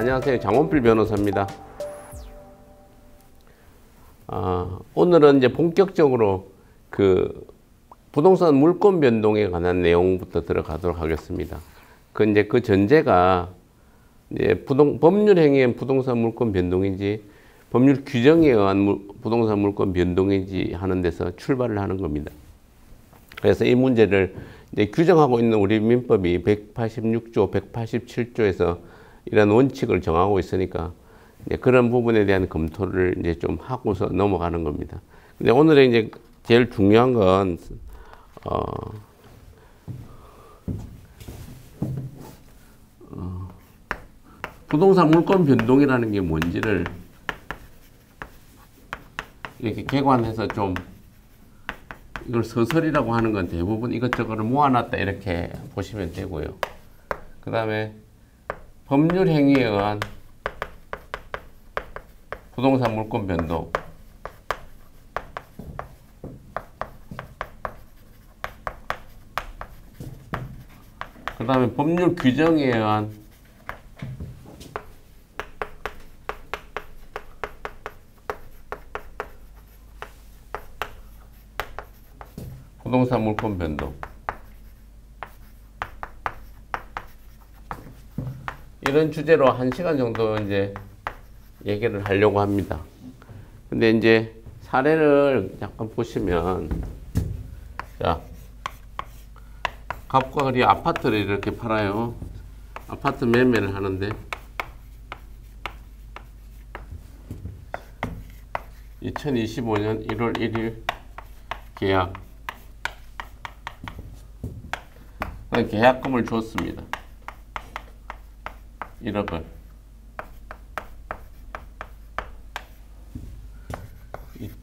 안녕하세요. 장원필 변호사입니다. 오늘은 이제 본격적으로 그 부동산 물권 변동에 관한 내용부터 들어가도록 하겠습니다. 이제 그 전제가 이제 법률 행위엔 부동산 물권 변동인지 법률 규정에 의한 부동산 물권 변동인지 하는 데서 출발을 하는 겁니다. 그래서 이 문제를 이제 규정하고 있는 우리 민법이 186조, 187조에서 이런 원칙을 정하고 있으니까 이제 그런 부분에 대한 검토를 이제 좀 하고서 넘어가는 겁니다. 근데 오늘의 이제 제일 중요한 건 부동산 물권 변동이라는 게 뭔지를 이렇게 개관해서 좀 이걸 서설이라고 하는 건 대부분 이것저것을 모아놨다 이렇게 보시면 되고요. 그 다음에 법률 행위에 의한 부동산 물권 변동, 그 다음에 법률 규정에 의한 부동산 물권 변동, 이런 주제로 1시간 정도 이제 얘기를 하려고 합니다. 근데 이제 사례를 잠깐 보시면, 자, 갑과 을이 아파트를 이렇게 팔아요. 아파트 매매를 하는데 2025년 1월 1일 계약, 계약금을 줬습니다. 1억을.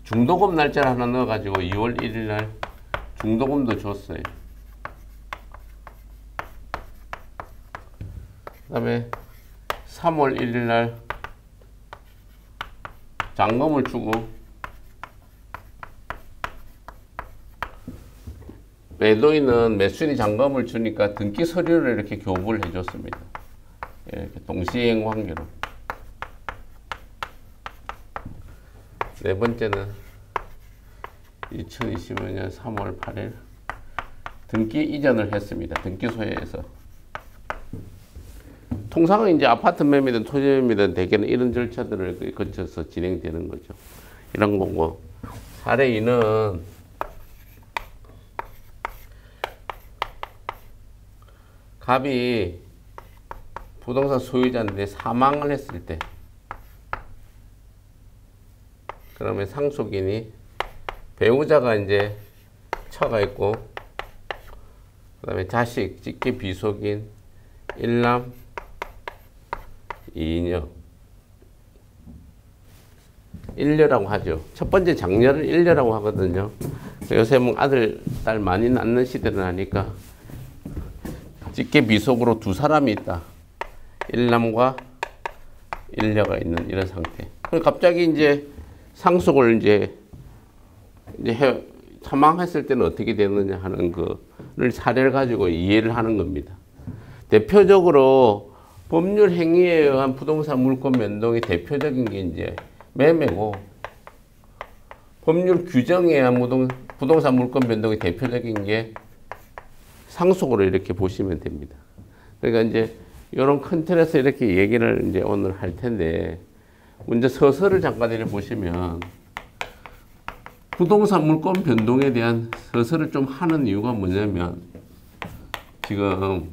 중도금 날짜를 하나 넣어가지고 2월 1일 날 중도금도 줬어요. 그 다음에 3월 1일 날 잔금을 주고 매도인은 매수인이 잔금을 주니까 등기 서류를 이렇게 교부를 해줬습니다. 이렇게 동시행 관계로. 네 번째는 2025년 3월 8일 등기 이전을 했습니다. 등기소에서. 통상은 이제 아파트 매매든 토지 매매든 대개는 이런 절차들을 거쳐서 진행되는 거죠. 이런 거고. 사례 2는 갑이 부동산 소유자인데 사망을 했을 때, 그러면 상속인이 배우자가 이제 처가 있고, 그 다음에 자식, 직계 비속인, 일남, 이녀, 일녀라고 하죠. 첫 번째 장녀를 일녀라고 하거든요. 요새 뭐 아들, 딸 많이 낳는 시대는 아니까 직계 비속으로 두 사람이 있다. 일남과 일녀가 있는 이런 상태. 갑자기 이제 상속을 이제 사망했을 때는 어떻게 되느냐 하는 거를 사례를 가지고 이해를 하는 겁니다. 대표적으로 법률 행위에 의한 부동산 물권 변동이 대표적인 게 이제 매매고, 법률 규정에 의한 부동산 물권 변동이 대표적인 게 상속으로 이렇게 보시면 됩니다. 그러니까 이제 이런 큰 틀에서 이렇게 얘기를 이제 오늘 할 텐데, 먼저 서설을 잠깐 보시면 부동산 물권 변동에 대한 서설을 좀 하는 이유가 뭐냐면, 지금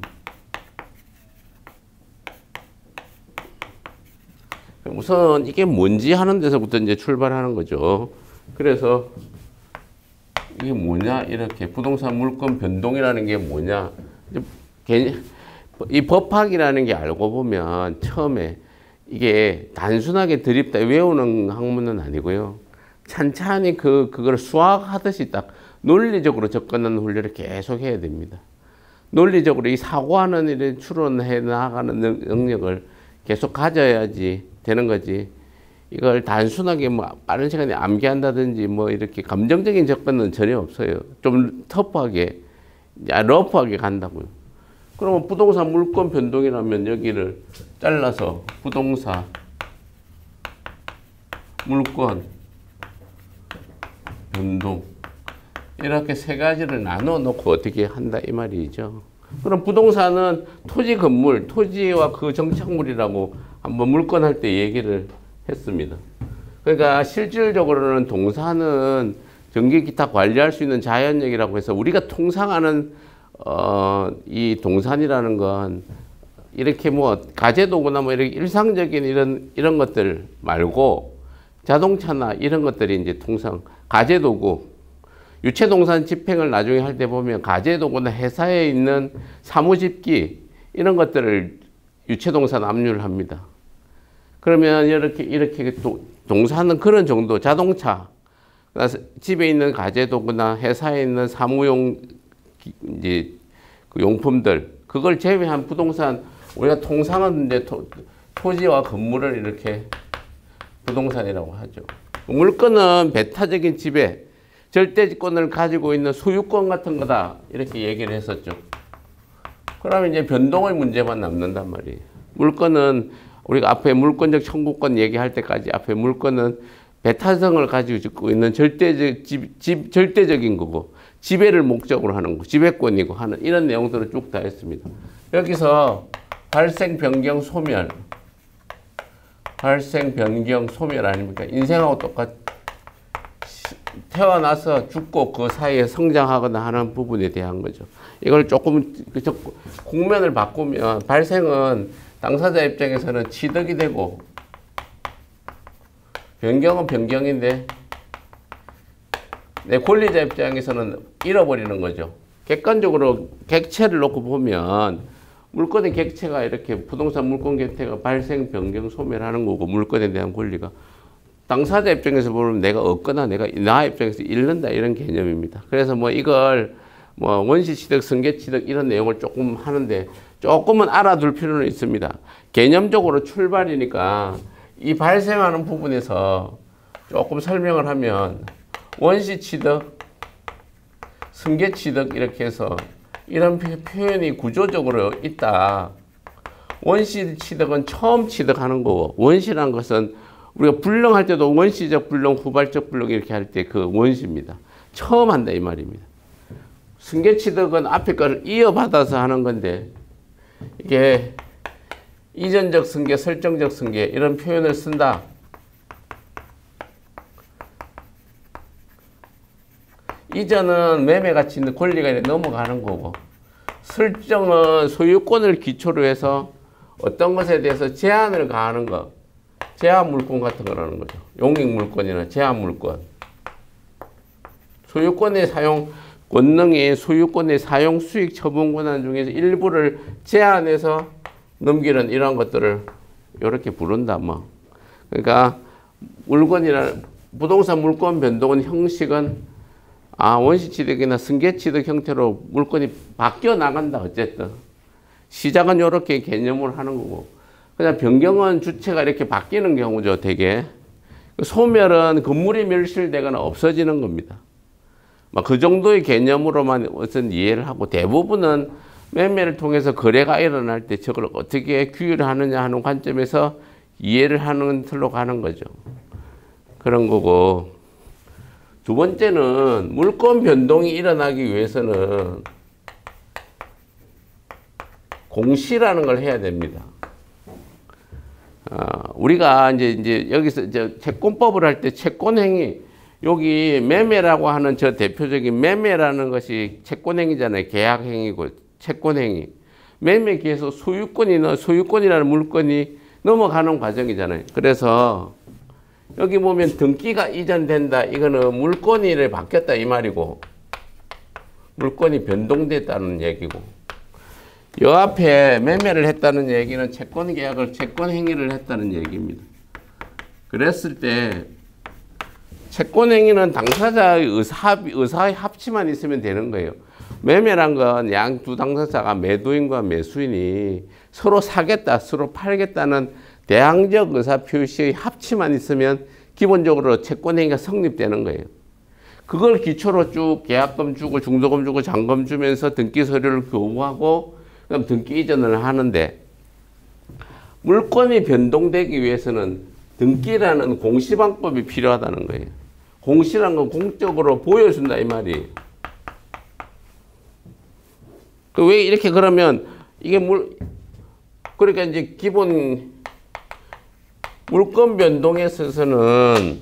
우선 이게 뭔지 하는 데서부터 이제 출발하는 거죠. 그래서 이게 뭐냐, 이렇게 부동산 물권 변동이라는 게 뭐냐, 이 법학이라는 게 알고 보면 처음에 이게 단순하게 드립다 외우는 학문은 아니고요. 찬찬히 그걸 수학하듯이 딱 논리적으로 접근하는 훈련을 계속 해야 됩니다. 논리적으로 이 사고하는 일을 추론해 나가는 능력을 계속 가져야지 되는 거지. 이걸 단순하게 뭐 빠른 시간에 암기한다든지 뭐 이렇게 감정적인 접근은 전혀 없어요. 좀 터프하게, 러프하게 간다고요. 그러면 부동산 물권 변동이라면 여기를 잘라서 부동산 물권 변동 이렇게 세 가지를 나눠 놓고 어떻게 한다 이 말이죠. 그럼 부동산은 토지 건물, 토지와 그 정착물이라고 한번 물권할 때 얘기를 했습니다. 그러니까 실질적으로는 동산은 전기 기타 관리할 수 있는 자연역이라고 해서 우리가 통상하는 이 동산이라는 건 이렇게 뭐 가재도구나 뭐 이렇게 일상적인 이런 것들 말고 자동차나 이런 것들이 이제 통상 가재도구, 유체동산 집행을 나중에 할 때 보면 가재도구나 회사에 있는 사무집기 이런 것들을 유체동산 압류를 합니다. 그러면 이렇게 동산은 그런 정도 자동차, 집에 있는 가재도구나 회사에 있는 사무용 이제 그 용품들 그걸 제외한 부동산 우리가 통상은 이제 토지와 건물을 이렇게 부동산이라고 하죠. 물건은 배타적인 지배, 절대권을 가지고 있는 소유권 같은 거다 이렇게 얘기를 했었죠. 그러면 이제 변동의 문제만 남는단 말이에요. 물건은 우리가 앞에 물권적 청구권 얘기할 때까지 앞에 물건은 배타성을 가지고 있는 절대적인 거고 지배를 목적으로 하는 거, 지배권이고 하는 이런 내용들을 쭉 다 했습니다. 여기서 발생, 변경, 소멸, 발생, 변경, 소멸 아닙니까? 인생하고 똑같 태어나서 죽고 그 사이에 성장하거나 하는 부분에 대한 거죠. 이걸 조금 국면을 바꾸면 발생은 당사자 입장에서는 취득이 되고 변경은 변경인데 내 권리자 입장에서는 잃어버리는 거죠. 객관적으로 객체를 놓고 보면 물건의 객체가 이렇게 부동산 물건 객체가 발생, 변경, 소멸하는 거고 물건에 대한 권리가 당사자 입장에서 보면 내가 얻거나 나 입장에서 잃는다 이런 개념입니다. 그래서 뭐 이걸 뭐 원시취득, 승계취득 이런 내용을 조금 하는데 조금은 알아둘 필요는 있습니다. 개념적으로 출발이니까 이 발생하는 부분에서 조금 설명을 하면 원시취득, 승계취득 이렇게 해서 이런 표현이 구조적으로 있다. 원시취득은 처음 취득하는 거고 원시라는 것은 우리가 불능할 때도 원시적 불능, 후발적 불능 이렇게 할 때 그 원시입니다. 처음 한다 이 말입니다. 승계취득은 앞에 거를 이어받아서 하는 건데 이게 이전적 승계, 설정적 승계 이런 표현을 쓴다. 이전은 매매 가치 있는 권리가 넘어가는 거고 설정은 소유권을 기초로 해서 어떤 것에 대해서 제한을 가하는 것, 제한 물권 같은 거라는 거죠. 용익 물권이나 제한 물권. 소유권의 사용 권능이 소유권의 사용 수익 처분 권한 중에서 일부를 제한해서 넘기는 이런 것들을 이렇게 부른다 뭐. 그러니까 물건이나 부동산 물권 변동은 형식은 원시취득이나 승계취득 형태로 물건이 바뀌어 나간다 어쨌든. 시작은 이렇게 개념을 하는 거고 그냥 변경은 주체가 이렇게 바뀌는 경우죠 되게. 소멸은 건물이 멸실되거나 없어지는 겁니다. 그 정도의 개념으로만 우선 이해를 하고 대부분은 매매를 통해서 거래가 일어날 때 저걸 어떻게 규율을 하느냐 하는 관점에서 이해를 하는 틀로 가는 거죠. 그런 거고 두 번째는 물권 변동이 일어나기 위해서는 공시라는 걸 해야 됩니다. 우리가 이제 여기서 채권법을 할 때 채권행위 여기 매매라고 하는 저 대표적인 매매라는 것이 채권행위잖아요. 계약행위고 채권행위. 매매에 의해서 소유권이라는 물건이 넘어가는 과정이잖아요. 그래서 여기 보면 등기가 이전된다. 이거는 물권이 바뀌었다 이 말이고 물건이 변동됐다는 얘기고 요 앞에 매매를 했다는 얘기는 채권계약을 채권행위를 했다는 얘기입니다. 그랬을 때 채권행위는 당사자의 의사의 합치만 있으면 되는 거예요. 매매란 건 양 두 당사자가 매도인과 매수인이 서로 사겠다, 서로 팔겠다는 대항적 의사 표시의 합치만 있으면 기본적으로 채권행위가 성립되는 거예요. 그걸 기초로 쭉 계약금 주고 중도금 주고 잔금 주면서 등기 서류를 교부하고 그럼 등기 이전을 하는데 물권이 변동되기 위해서는 등기라는 공시방법이 필요하다는 거예요. 공시라는 건 공적으로 보여준다 이 말이에요. 왜 이렇게 그러면 이게 그러니까 이제 기본 물권 변동에 있어서는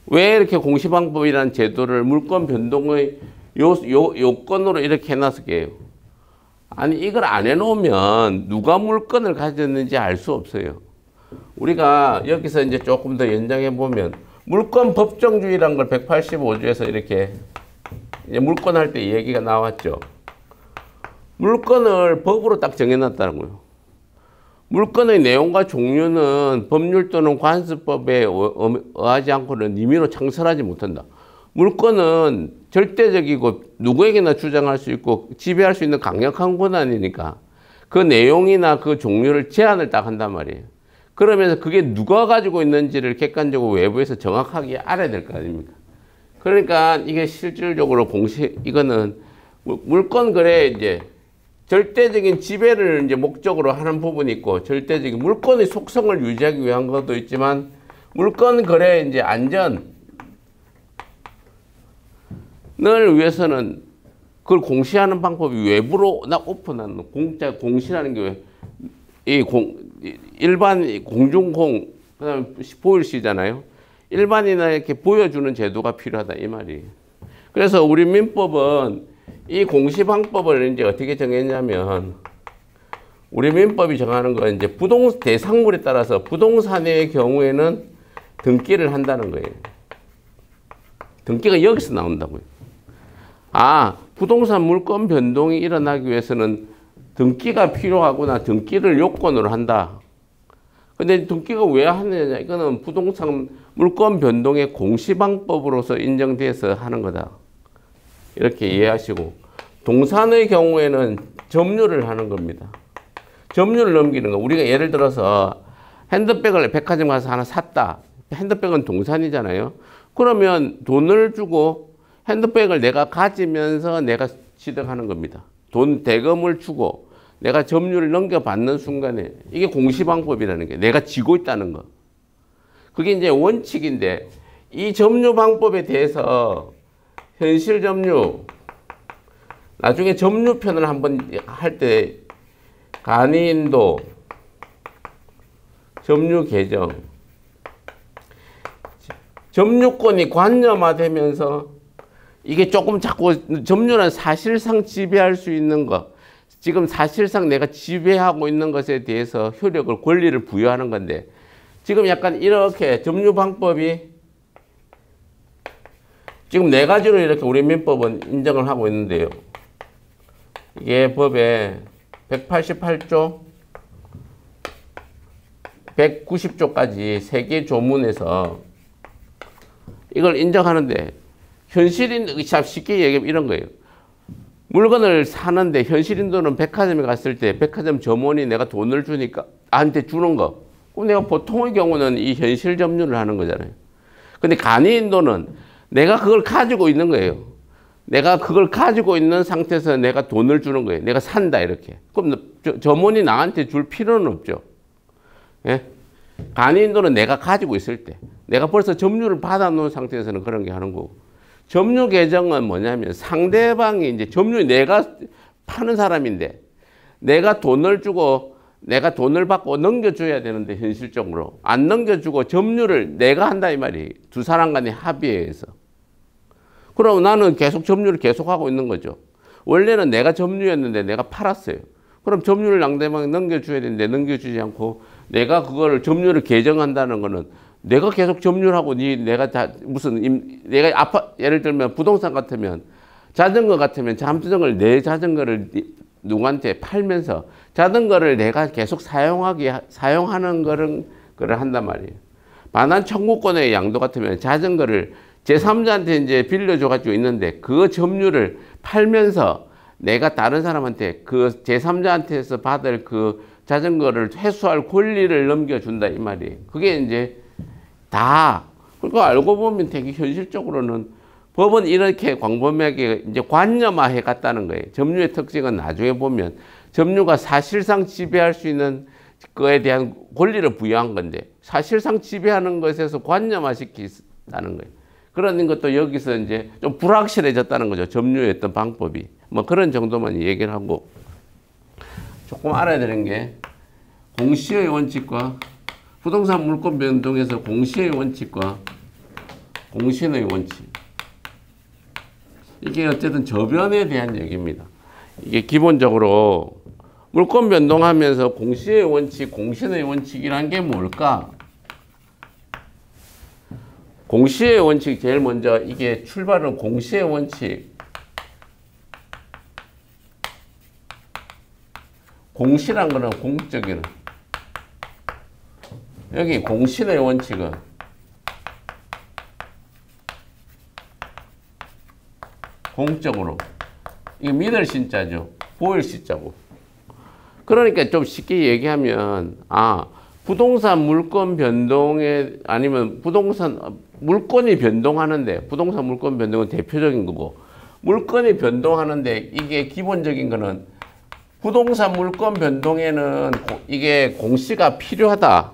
왜 이렇게 공시방법이라는 제도를 물권 변동의 요건으로 이렇게 해놨을게요. 아니 이걸 안 해놓으면 누가 물권을 가졌는지 알 수 없어요. 우리가 여기서 이제 조금 더 연장해 보면 물권 법정주의라는 걸 185조에서 이렇게 이제 물권할 때 얘기가 나왔죠. 물권을 법으로 딱 정해놨다는 거예요. 물권의 내용과 종류는 법률 또는 관습법에 의하지 않고는 임의로 창설하지 못한다. 물권은 절대적이고 누구에게나 주장할 수 있고 지배할 수 있는 강력한 권한이니까 그 내용이나 그 종류를 제한을 딱 한단 말이에요. 그러면서 그게 누가 가지고 있는지를 객관적으로 외부에서 정확하게 알아야 될 거 아닙니까? 그러니까 이게 실질적으로 이거는 물권 거래에 이제 절대적인 지배를 이제 목적으로 하는 부분이 있고 절대적인 물권의 속성을 유지하기 위한 것도 있지만 물권 거래의 이제 안전을 위해서는 그걸 공시하는 방법이 외부로 오픈하는 공짜 공시라는 게 일반 공중공 그다음에 보일시잖아요. 일반이나 이렇게 보여주는 제도가 필요하다 이 말이에요. 그래서 우리 민법은 이 공시방법을 이제 어떻게 정했냐면 우리 민법이 정하는 건 이제 대상물에 따라서 부동산의 경우에는 등기를 한다는 거예요. 등기가 여기서 나온다고요. 부동산 물권 변동이 일어나기 위해서는 등기가 필요하구나. 등기를 요건으로 한다. 근데 등기가 왜 하느냐? 이거는 부동산 물권 변동의 공시방법으로서 인정돼서 하는 거다. 이렇게 이해하시고 동산의 경우에는 점유를 하는 겁니다. 점유를 넘기는 거. 우리가 예를 들어서 핸드백을 백화점 가서 하나 샀다. 핸드백은 동산이잖아요. 그러면 돈을 주고 핸드백을 내가 가지면서 내가 취득하는 겁니다. 대금을 주고 내가 점유를 넘겨받는 순간에 이게 공시방법이라는 게 내가 지고 있다는 거. 그게 이제 원칙인데 이 점유 방법에 대해서 현실 점유 나중에 점유편을 한번 할 때 간이인도 점유 개정 점유권이 관념화되면서 이게 조금 자꾸 점유는 사실상 지배할 수 있는 것 지금 사실상 내가 지배하고 있는 것에 대해서 효력을 권리를 부여하는 건데 지금 약간 이렇게 점유 방법이 지금 네 가지로 이렇게 우리 민법은 인정을 하고 있는데요. 이게 법에 188조, 190조까지 세 개 조문에서 이걸 인정하는데 현실인, 쉽게 얘기하면 이런 거예요. 물건을 사는데 현실인도는 백화점에 갔을 때 백화점 점원이 내가 돈을 주니까 나한테 주는 거. 그럼 내가 보통의 경우는 이 현실 점유를 하는 거잖아요. 근데 간이인도는 내가 그걸 가지고 있는 거예요. 내가 그걸 가지고 있는 상태에서 내가 돈을 주는 거예요. 내가 산다 이렇게. 그럼 점원이 나한테 줄 필요는 없죠. 예? 간이인도는 내가 가지고 있을 때 내가 벌써 점유를 받아놓은 상태에서는 그런 게 하는 거고 점유 개정은 뭐냐면 상대방이 이제 점유 내가 파는 사람인데 내가 돈을 주고 내가 돈을 받고 넘겨줘야 되는데 현실적으로 안 넘겨주고 점유를 내가 한다 이 말이에요. 두 사람 간의 합의에 의해서. 그럼 나는 계속 점유를 계속하고 있는 거죠. 원래는 내가 점유였는데 내가 팔았어요. 그럼 점유를 상대방에 넘겨줘야 되는데 넘겨주지 않고 내가 그거를 점유를 개정한다는 거는 내가 계속 점유를 하고 내가 내가 예를 들면 부동산 같으면 자전거 같으면 내 자전거를 누구한테 팔면서 자전거를 내가 계속 사용하는 거를 한단 말이에요. 반환 청구권의 양도 같으면 자전거를 제3자한테 이제 빌려줘가지고 있는데 그 점유를 팔면서 내가 다른 사람한테 그 제3자한테서 받을 그 자전거를 회수할 권리를 넘겨준다 이 말이에요. 그게 이제 다 그거 알고 보면 되게 현실적으로는 법은 이렇게 광범위하게 이제 관념화해 갔다는 거예요. 점유의 특징은 나중에 보면 점유가 사실상 지배할 수 있는 거에 대한 권리를 부여한 건데 사실상 지배하는 것에서 관념화시키다는 거예요. 그런 것도 여기서 이제 좀 불확실해졌다는 거죠. 점유의 어떤 방법이. 뭐 그런 정도만 얘기를 하고 조금 알아야 되는 게 공시의 원칙과 부동산 물권 변동에서 공시의 원칙과 공신의 원칙. 이게 어쨌든 저변에 대한 얘기입니다. 이게 기본적으로 물권 변동하면서 공시의 원칙, 공신의 원칙이란 게 뭘까? 공시의 원칙 제일 먼저 이게 출발은 공시의 원칙. 공시란 거는 공적인. 여기 공신의 원칙은 공적으로. 이게 믿을 신자죠. 보일 신자고. 그러니까 좀 쉽게 얘기하면 부동산 물권 변동에 아니면 부동산 물권이 변동하는데 부동산 물권 변동은 대표적인 거고 물권이 변동하는데 이게 기본적인 거는 부동산 물권 변동에는 이게 공시가 필요하다.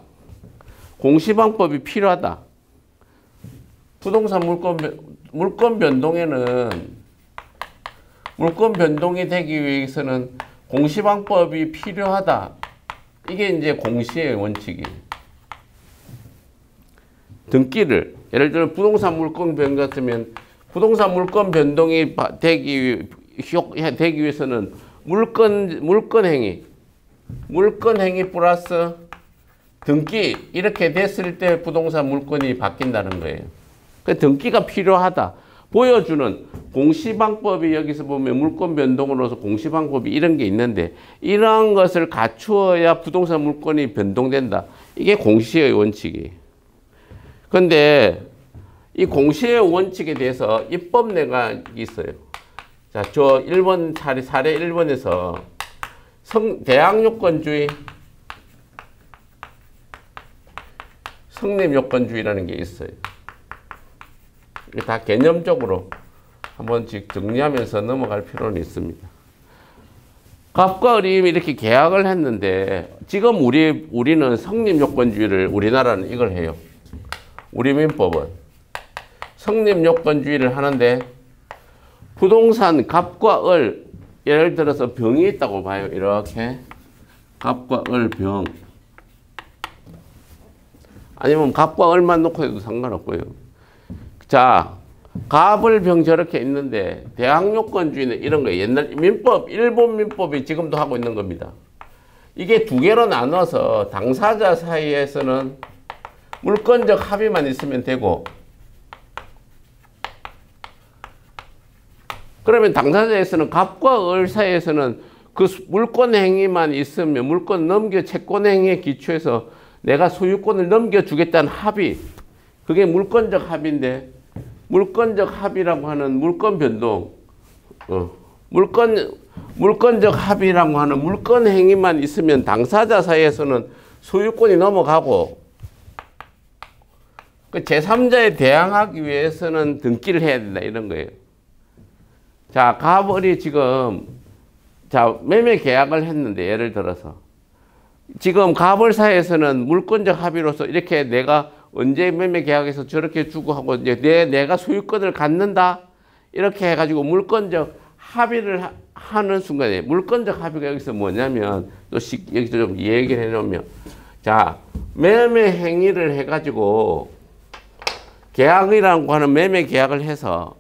공시 방법이 필요하다. 부동산 물권 변동에는 물권 변동이 되기 위해서는 공시 방법이 필요하다. 이게 이제 공시의 원칙이에요. 등기를 예를 들어 부동산 물권 변동 같으면 부동산 물권 변동이 되기 위해서는 물권 행위 플러스 등기 이렇게 됐을 때 부동산 물권이 바뀐다는 거예요. 그 등기가 필요하다. 보여주는 공시방법이 여기서 보면 물권 변동으로서 공시방법이 이런 게 있는데 이러한 것을 갖추어야 부동산 물권이 변동된다. 이게 공시의 원칙이에요. 그런데 이 공시의 원칙에 대해서 입법례가 있어요. 자, 저 1번 사례 1번에서 대항요건주의, 성립요건주의라는 게 있어요. 다 개념적으로 한 번씩 정리하면서 넘어갈 필요는 있습니다. 갑과 을이 이렇게 계약을 했는데 지금 우리는 성립요건주의를 우리나라는 이걸 해요. 우리 민법은 성립요건주의를 하는데 부동산 갑과 을 예를 들어서 병이 있다고 봐요. 이렇게 갑과 을 병 아니면 갑과 을만 놓고 해도 상관없고요. 자, 갑을 병 저렇게 있는데 대항요건주의는 이런 거예요. 옛날 민법, 일본 민법이 지금도 하고 있는 겁니다. 이게 두 개로 나눠서 당사자 사이에서는 물권적 합의만 있으면 되고 그러면 당사자에서는 갑과 을 사이에서는 그 물권 행위만 있으면 물권 채권 행위에 기초해서 내가 소유권을 넘겨주겠다는 합의 그게 물권적 합의인데 물권적 합의라고 하는 물권 변동, 물권적 합의라고 하는 물권 행위만 있으면 당사자 사이에서는 소유권이 넘어가고 그 제3자에 대항하기 위해서는 등기를 해야 된다 이런 거예요. 자, 갑을이 지금 매매 계약을 했는데 예를 들어서 지금 갑을 사이에서는 물권적 합의로서 이렇게 내가 언제 매매 계약에서 저렇게 주고 하고 이제 내가 소유권을 갖는다 이렇게 해가지고 물권적 합의를 하는 순간에 물권적 합의가 여기서 뭐냐면 또 여기서 좀 얘기를 해놓으면 자 매매 행위를 해가지고 계약이라고 하는 매매 계약을 해서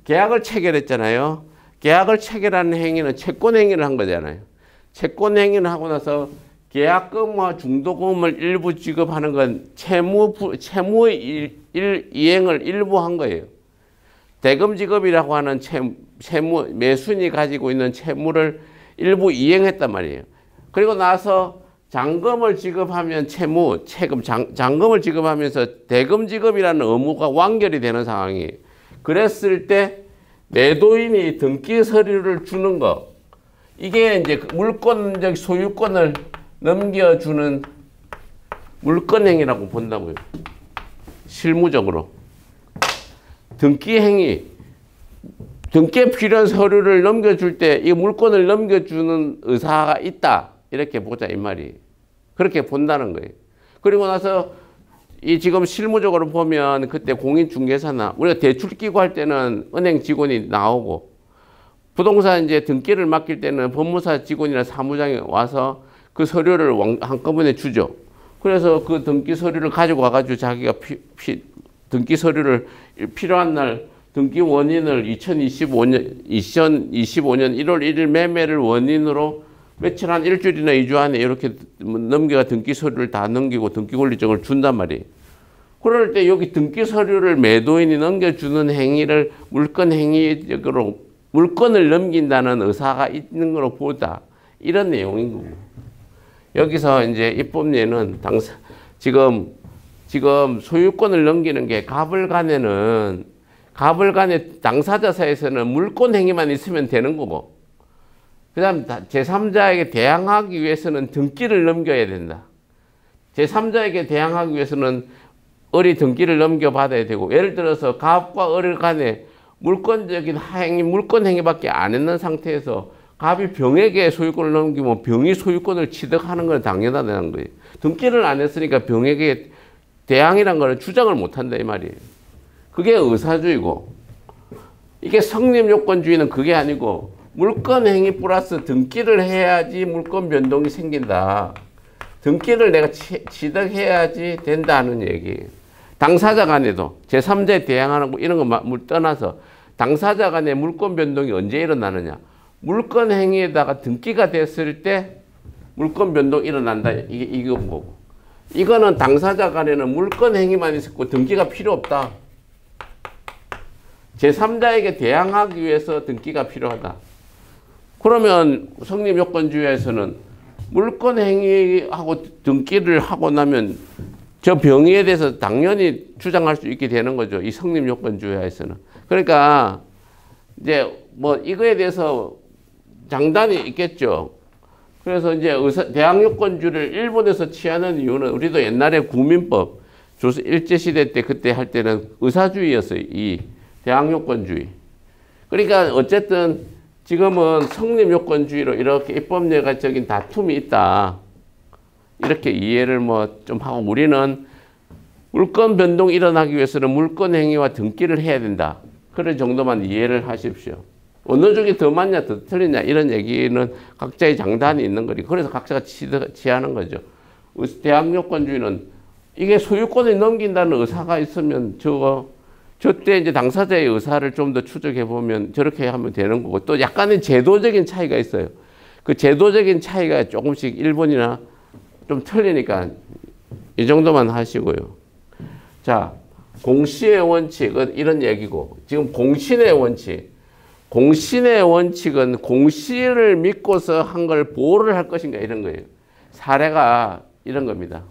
계약을 체결했잖아요. 계약을 체결하는 행위는 채권 행위를 한 거잖아요. 채권 행위를 하고 나서 계약금과 중도금을 일부 지급하는 건 채무의 이행을 일부 한 거예요. 대금 지급이라고 하는 매수인이 가지고 있는 채무를 일부 이행했단 말이에요. 그리고 나서 잔금을 지급하면 잔금을 지급하면서 대금 지급이라는 의무가 완결이 되는 상황이에요. 그랬을 때 매도인이 등기 서류를 주는 거 이게 이제 물권적 소유권을 넘겨주는 물권행위라고 본다고요. 실무적으로. 등기행위. 등기에 필요한 서류를 넘겨줄 때 이 물건을 넘겨주는 의사가 있다. 이렇게 보자 이 말이. 그렇게 본다는 거예요. 그리고 나서 이 지금 실무적으로 보면 그때 공인중개사나 우리가 대출 끼고 할 때는 은행 직원이 나오고 부동산 이제 등기를 맡길 때는 법무사 직원이나 사무장이 와서 그 서류를 한꺼번에 주죠. 그래서 그 등기 서류를 가지고 와가지고 자기가 등기 서류를 필요한 날 등기 원인을 2025년 1월 1일 매매를 원인으로 며칠 한 일주일이나 2주 안에 이렇게 넘겨가 등기 서류를 다 넘기고 등기 권리증을 준단 말이에요. 그럴 때 여기 등기 서류를 매도인이 넘겨주는 행위를 물건 행위적으로 물건을 넘긴다는 의사가 있는 거로 보다. 이런 내용인 거고. 여기서 이제 입법례는 지금 소유권을 넘기는 게 갑을간에 당사자사에서는 물권 행위만 있으면 되는 거고, 그 다음 제3자에게 대항하기 위해서는 등기를 넘겨야 된다. 제3자에게 대항하기 위해서는 을이 등기를 넘겨받아야 되고, 예를 들어서 갑과 을 간에 물권적인 행위, 물권 행위밖에 안 했는 상태에서 갑이 병에게 소유권을 넘기면 병이 소유권을 취득하는 건 당연하다는 거예요. 등기를 안 했으니까 병에게 대항이라는 걸 주장을 못한다 이 말이에요. 그게 의사주의고, 이게 성립요건주의는 그게 아니고 물권 행위 플러스 등기를 해야지 물권 변동이 생긴다. 등기를 내가 취득해야지 된다는 얘기예요. 당사자 간에도 제3자에 대항하는 거 이런 거 떠나서 당사자 간에 물권 변동이 언제 일어나느냐. 물권 행위에다가 등기가 됐을 때 물권 변동이 일어난다. 이건 거고. 이거는 당사자 간에는 물권 행위만 있었고 등기가 필요 없다. 제3자에게 대항하기 위해서 등기가 필요하다. 그러면 성립요건주의에서는 물권 행위하고 등기를 하고 나면 저 병의에 대해서 당연히 주장할 수 있게 되는 거죠. 이 성립요건주의에서는. 그러니까 이제 뭐 이거에 대해서 장단이 있겠죠. 그래서 이제 대항요건주의를 일본에서 취하는 이유는 우리도 옛날에 구민법 일제시대 때 그때 할 때는 의사주의였어요. 이 대항요건주의. 그러니까 어쨌든 지금은 성립요건주의로 이렇게 입법례가적인 다툼이 있다. 이렇게 이해를 뭐 좀 하고 우리는 물권 변동이 일어나기 위해서는 물권 행위와 등기를 해야 된다. 그런 정도만 이해를 하십시오. 어느 쪽이 더 맞냐 더 틀리냐 이런 얘기는 각자의 장단이 있는 거니 그래서 각자가 취하는 거죠. 대항요건주의는 이게 소유권을 넘긴다는 의사가 있으면 저때 이제 당사자의 의사를 좀 더 추적해 보면 저렇게 하면 되는 거고 또 약간의 제도적인 차이가 있어요. 그 제도적인 차이가 조금씩 일본이나 좀 틀리니까 이 정도만 하시고요. 자, 공시의 원칙은 이런 얘기고 지금 공신의 원칙. 공신의 원칙은 공시를 믿고서 한 걸 보호를 할 것인가 이런 거예요. 사례가 이런 겁니다.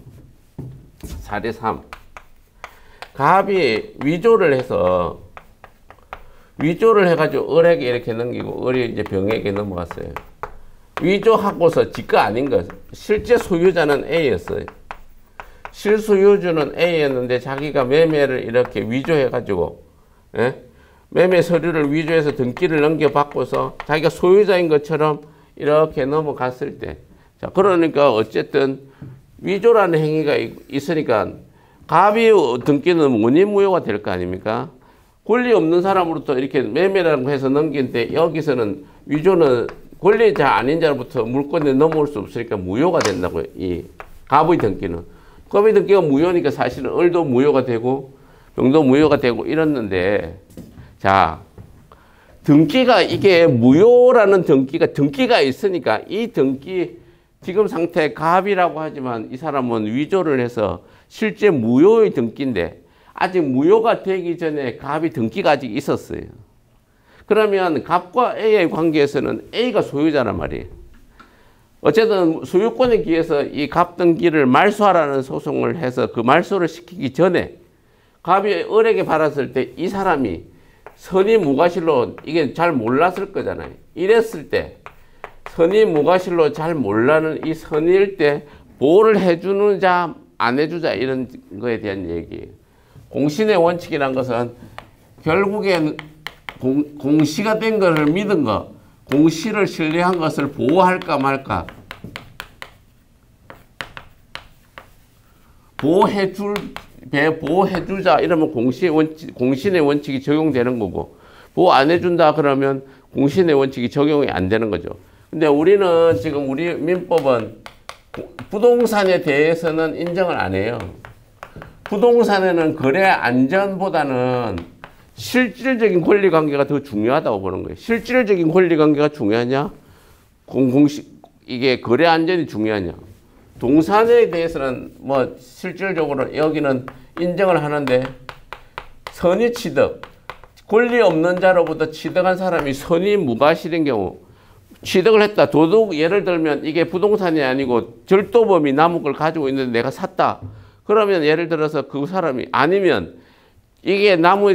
사례 3. 갑이 위조를 해가지고 을에게 이렇게 넘기고 을이 이제 병에게 넘어갔어요. 위조하고서 지가 아닌 것. 실제 소유자는 A였어요. 실소유주는 A였는데 자기가 매매를 이렇게 위조해가지고 매매 서류를 위조해서 등기를 넘겨받고서 자기가 소유자인 것처럼 이렇게 넘어갔을 때 자 그러니까 어쨌든 위조라는 행위가 있으니까 갑이 등기는 무늬무효가 될 거 아닙니까? 권리 없는 사람으로부터 이렇게 매매라고 해서 넘기는데 여기서는 위조는 권리자 아닌 자로부터 물건에 넘어올 수 없으니까 무효가 된다고요. 이 갑의 등기는. 갑의 등기가 무효니까 사실은 을도 무효가 되고 병도 무효가 되고 이랬는데 자 등기가 이게 무효라는 등기가 있으니까 이 등기 지금 상태 갑이라고 하지만 이 사람은 위조를 해서 실제 무효의 등기인데 아직 무효가 되기 전에 갑이 등기가 아직 있었어요. 그러면 갑과 A의 관계에서는 A가 소유자란 말이에요. 어쨌든 소유권에 기해서 이 갑 등기를 말소하라는 소송을 해서 그 말소를 시키기 전에 갑이 을에게 받았을 때 이 사람이 선의무과실로 이게 잘 몰랐을 거잖아요. 이랬을 때 선의무과실로 잘 몰라는 이 선의일 때 보호를 해주는 자 안 해주자 이런 거에 대한 얘기예요. 공신의 원칙이란 것은 결국엔 공시가 된 것을 믿은 것, 공시를 신뢰한 것을 보호할까 말까. 보호해주자 이러면 공신의 원칙이 적용되는 거고, 보호 안 해준다 그러면 공신의 원칙이 적용이 안 되는 거죠. 근데 우리는 지금 우리 민법은 부동산에 대해서는 인정을 안 해요. 부동산에는 거래 안전보다는 실질적인 권리관계가 더 중요하다고 보는 거예요. 실질적인 권리관계가 중요하냐? 이게 거래 안전이 중요하냐? 동산에 대해서는 뭐 실질적으로 여기는 인정을 하는데 선의 취득, 권리 없는 자로부터 취득한 사람이 선의 무과실인 경우 취득을 했다. 도둑 예를 들면 이게 부동산이 아니고 절도범이 나무 걸 가지고 있는데 내가 샀다. 그러면 예를 들어서 그 사람이 아니면 이게 나무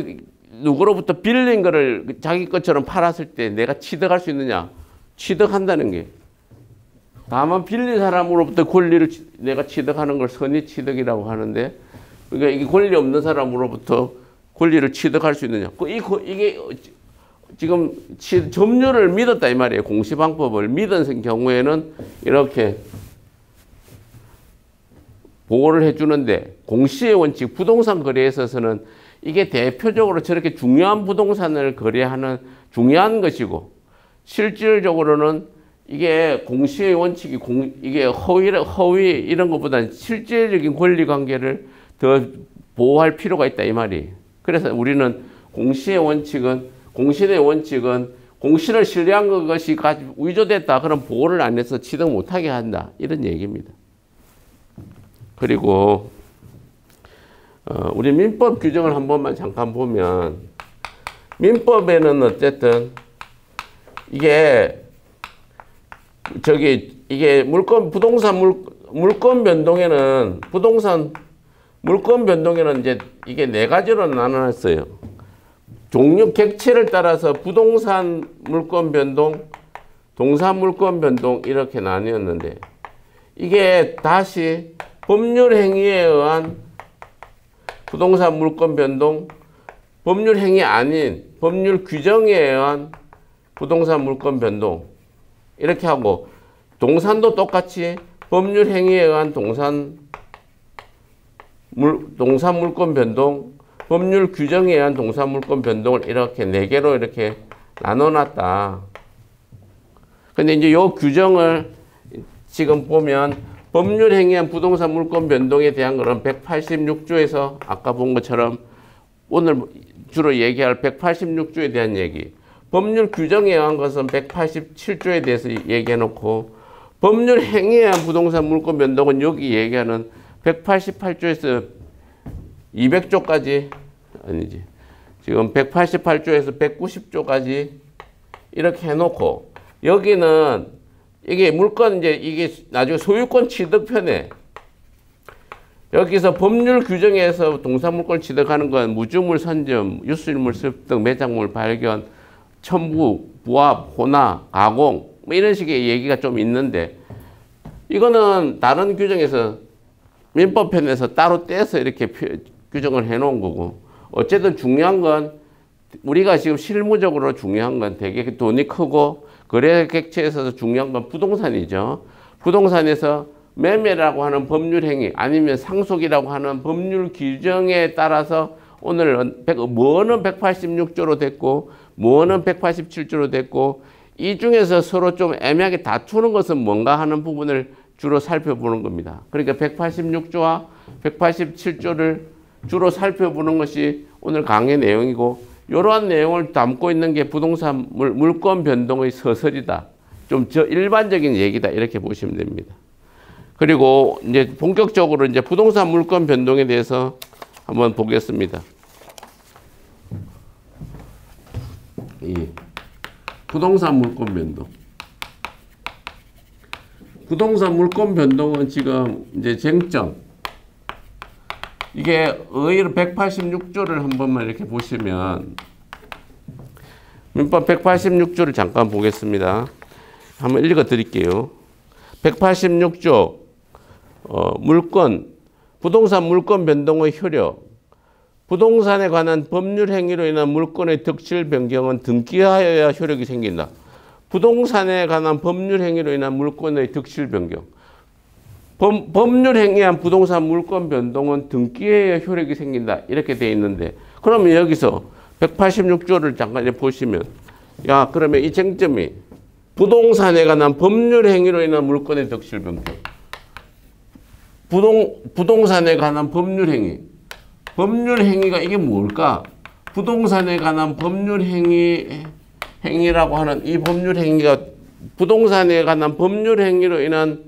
누구로부터 빌린 거를 자기 것처럼 팔았을 때 내가 취득할 수 있느냐? 취득한다는 게. 다만 빌린 사람으로부터 권리를 내가 취득하는 걸 선의 취득이라고 하는데, 그러니까 이게 권리 없는 사람으로부터 권리를 취득할 수 있느냐? 이게 지금 점유를 믿었다 이 말이에요. 공시방법을 믿은 경우에는 이렇게 보호를 해주는데, 공시의 원칙, 부동산 거래에 있어서는 이게 대표적으로 저렇게 중요한 부동산을 거래하는 중요한 것이고, 실질적으로는 이게 공시의 원칙이 이게 허위 이런 것보다는 실질적인 권리 관계를 더 보호할 필요가 있다 이 말이에요. 그래서 우리는 공시의 원칙은 공시를 신뢰한 것이 위조됐다. 그럼 보호를 안 해서 취득 못하게 한다. 이런 얘기입니다. 그리고 우리 민법 규정을 한 번만 잠깐 보면, 민법에는 어쨌든 이게 부동산 물권 변동에는 이제 이게 네 가지로 나눠놨어요. 종류 객체를 따라서 부동산 물권 변동, 동산 물권 변동 이렇게 나뉘었는데, 이게 다시 법률 행위에 의한 부동산 물권 변동, 법률 행위 아닌 법률 규정에 의한 부동산 물권 변동 이렇게 하고, 동산도 똑같이 법률 행위에 의한 동산 물권 변동, 법률 규정에 의한 동산 물권 변동을 이렇게 네 개로 이렇게 나눠놨다. 근데 이제 요 규정을 지금 보면 법률 행위에 의한 부동산 물권 변동에 대한 거는 186조에서 아까 본 것처럼 오늘 주로 얘기할 186조에 대한 얘기, 법률 규정에 의한 것은 187조에 대해서 얘기해 놓고, 법률 행위에 의한 부동산 물권 변동은 여기 얘기하는 188조에서 200조까지 아니지. 지금 188조에서 190조까지 이렇게 해놓고, 여기는 이게 물건 이게 나중에 소유권 취득편에 여기서 법률 규정에서 동산 물권 취득하는 건 무주물 선점, 유술물 습득, 매장물 발견, 첨부, 부합, 혼화, 가공 뭐 이런 식의 얘기가 좀 있는데, 이거는 다른 규정에서 민법편에서 따로 떼서 이렇게 규정을 해놓은 거고, 어쨌든 중요한 건 우리가 지금 실무적으로 중요한 건 되게 돈이 크고 거래 객체에서 중요한 건 부동산이죠. 부동산에서 매매라고 하는 법률 행위 아니면 상속이라고 하는 법률 규정에 따라서 오늘 뭐는 186조로 됐고 뭐는 187조로 됐고, 이 중에서 서로 좀 애매하게 다투는 것은 뭔가 하는 부분을 주로 살펴보는 겁니다. 그러니까 186조와 187조를 주로 살펴보는 것이 오늘 강의 내용이고, 이러한 내용을 담고 있는 게 부동산 물권 변동의 서설이다. 좀 일반적인 얘기다. 이렇게 보시면 됩니다. 그리고 이제 본격적으로 이제 부동산 물권 변동에 대해서 한번 보겠습니다. 부동산 물권 변동. 부동산 물권 변동은 지금 이제 쟁점. 이게 의의로 186조를 한 번만 이렇게 보시면, 민법 186조를 잠깐 보겠습니다. 한번 읽어 드릴게요. 186조, 물권, 부동산 물권 변동의 효력. 부동산에 관한 법률 행위로 인한 물권의 득실 변경은 등기하여야 효력이 생긴다. 부동산에 관한 법률 행위로 인한 물권의 득실 변경. 법률 행위한 부동산 물권 변동은 등기해야 효력이 생긴다. 이렇게 돼 있는데, 그러면 여기서 186조를 잠깐 보시면, 야, 그러면 이 쟁점이 부동산에 관한 법률 행위로 인한 물권의 득실 변경. 부동산에 관한 법률 행위. 법률 행위가 이게 뭘까? 부동산에 관한 법률 행위라고 하는 이 법률 행위가 부동산에 관한 법률 행위로 인한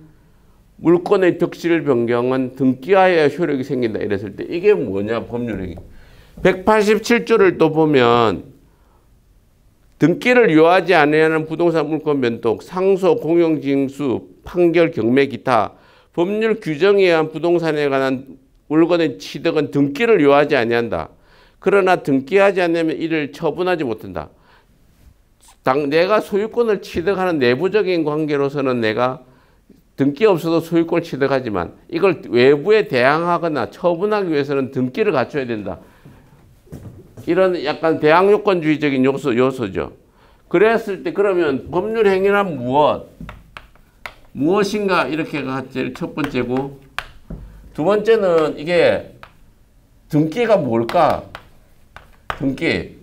물권의 득실 변경은 등기하여야 효력이 생긴다. 이랬을 때 이게 뭐냐? 법률 행위. 187조를 또 보면 등기를 요하지 않으려는 부동산 물권 변동, 상소, 공용징수, 판결, 경매, 기타 법률 규정에 의한 부동산에 관한 물건의 취득은 등기를 요하지 아니한다. 그러나 등기하지 않으면 이를 처분하지 못한다. 내가 소유권을 취득하는 내부적인 관계로서는 내가 등기 없어도 소유권을 취득하지만 이걸 외부에 대항하거나 처분하기 위해서는 등기를 갖춰야 된다. 이런 약간 대항요건주의적인 요소죠. 그랬을 때 그러면 법률 행위란 무엇인가 이렇게가 제일 첫 번째고, 두 번째는 이게 등기가 뭘까? 등기.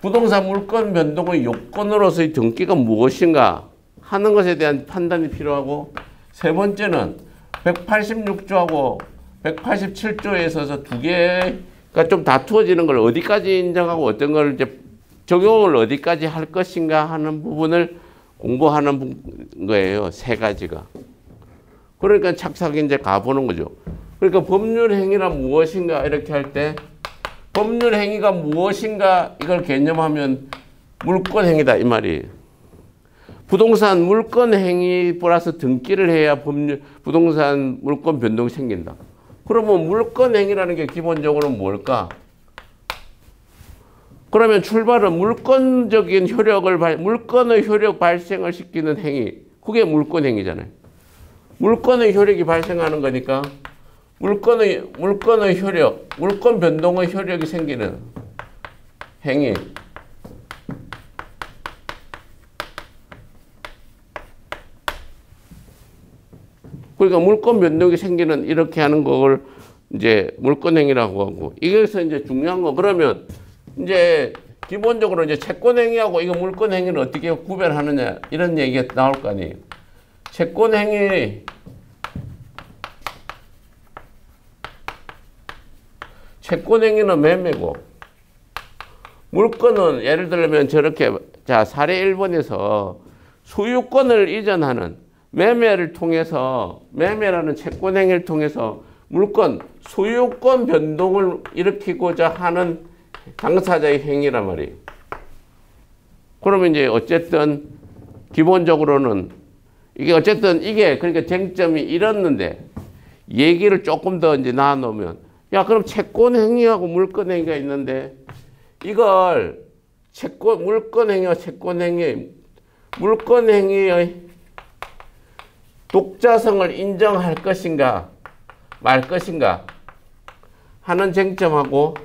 부동산 물권 변동의 요건으로서의 등기가 무엇인가 하는 것에 대한 판단이 필요하고, 세 번째는 186조하고 187조에 있어서 두 개가 좀 다투어지는 걸 어디까지 인정하고 어떤 걸 이제 적용을 어디까지 할 것인가 하는 부분을 공부하는 거예요. 세 가지가. 그러니까 착착 이제 가보는 거죠. 그러니까 법률 행위란 무엇인가 이렇게 할 때 법률 행위가 무엇인가 이걸 개념하면 물권 행위다 이 말이에요. 부동산 물권 행위 플러스 등기를 해야 부동산 물권 변동이 생긴다. 그러면 물권 행위라는 게 기본적으로 뭘까? 그러면 출발은 물권적인 물권의 효력 발생을 시키는 행위. 그게 물권 행위잖아요. 물권의 효력이 발생하는 거니까 물권의 효력, 물권 변동의 효력이 생기는 행위. 그러니까 물권 변동이 생기는 이렇게 하는 걸 이제 물권 행위라고 하고, 이게서 이제 중요한 거, 그러면 이제 기본적으로 이제 채권 행위하고 이거 물권 행위를 어떻게 구별하느냐 이런 얘기가 나올 거 아니에요. 채권 행위는 매매고, 물권은 예를 들면 저렇게, 자, 사례 1번에서 소유권을 이전하는 매매를 통해서, 매매라는 채권 행위를 통해서 물권, 소유권 변동을 일으키고자 하는 당사자의 행위란 말이에요. 그러면 이제 어쨌든 기본적으로는 이게 어쨌든 이게 그러니까 쟁점이 이렇는데 얘기를 조금 더 이제 나눠놓으면, 야, 그럼 채권 행위하고 물권 행위가 있는데 이걸 물권 행위와 채권 행위, 물권 행위의 독자성을 인정할 것인가 말 것인가 하는 쟁점하고,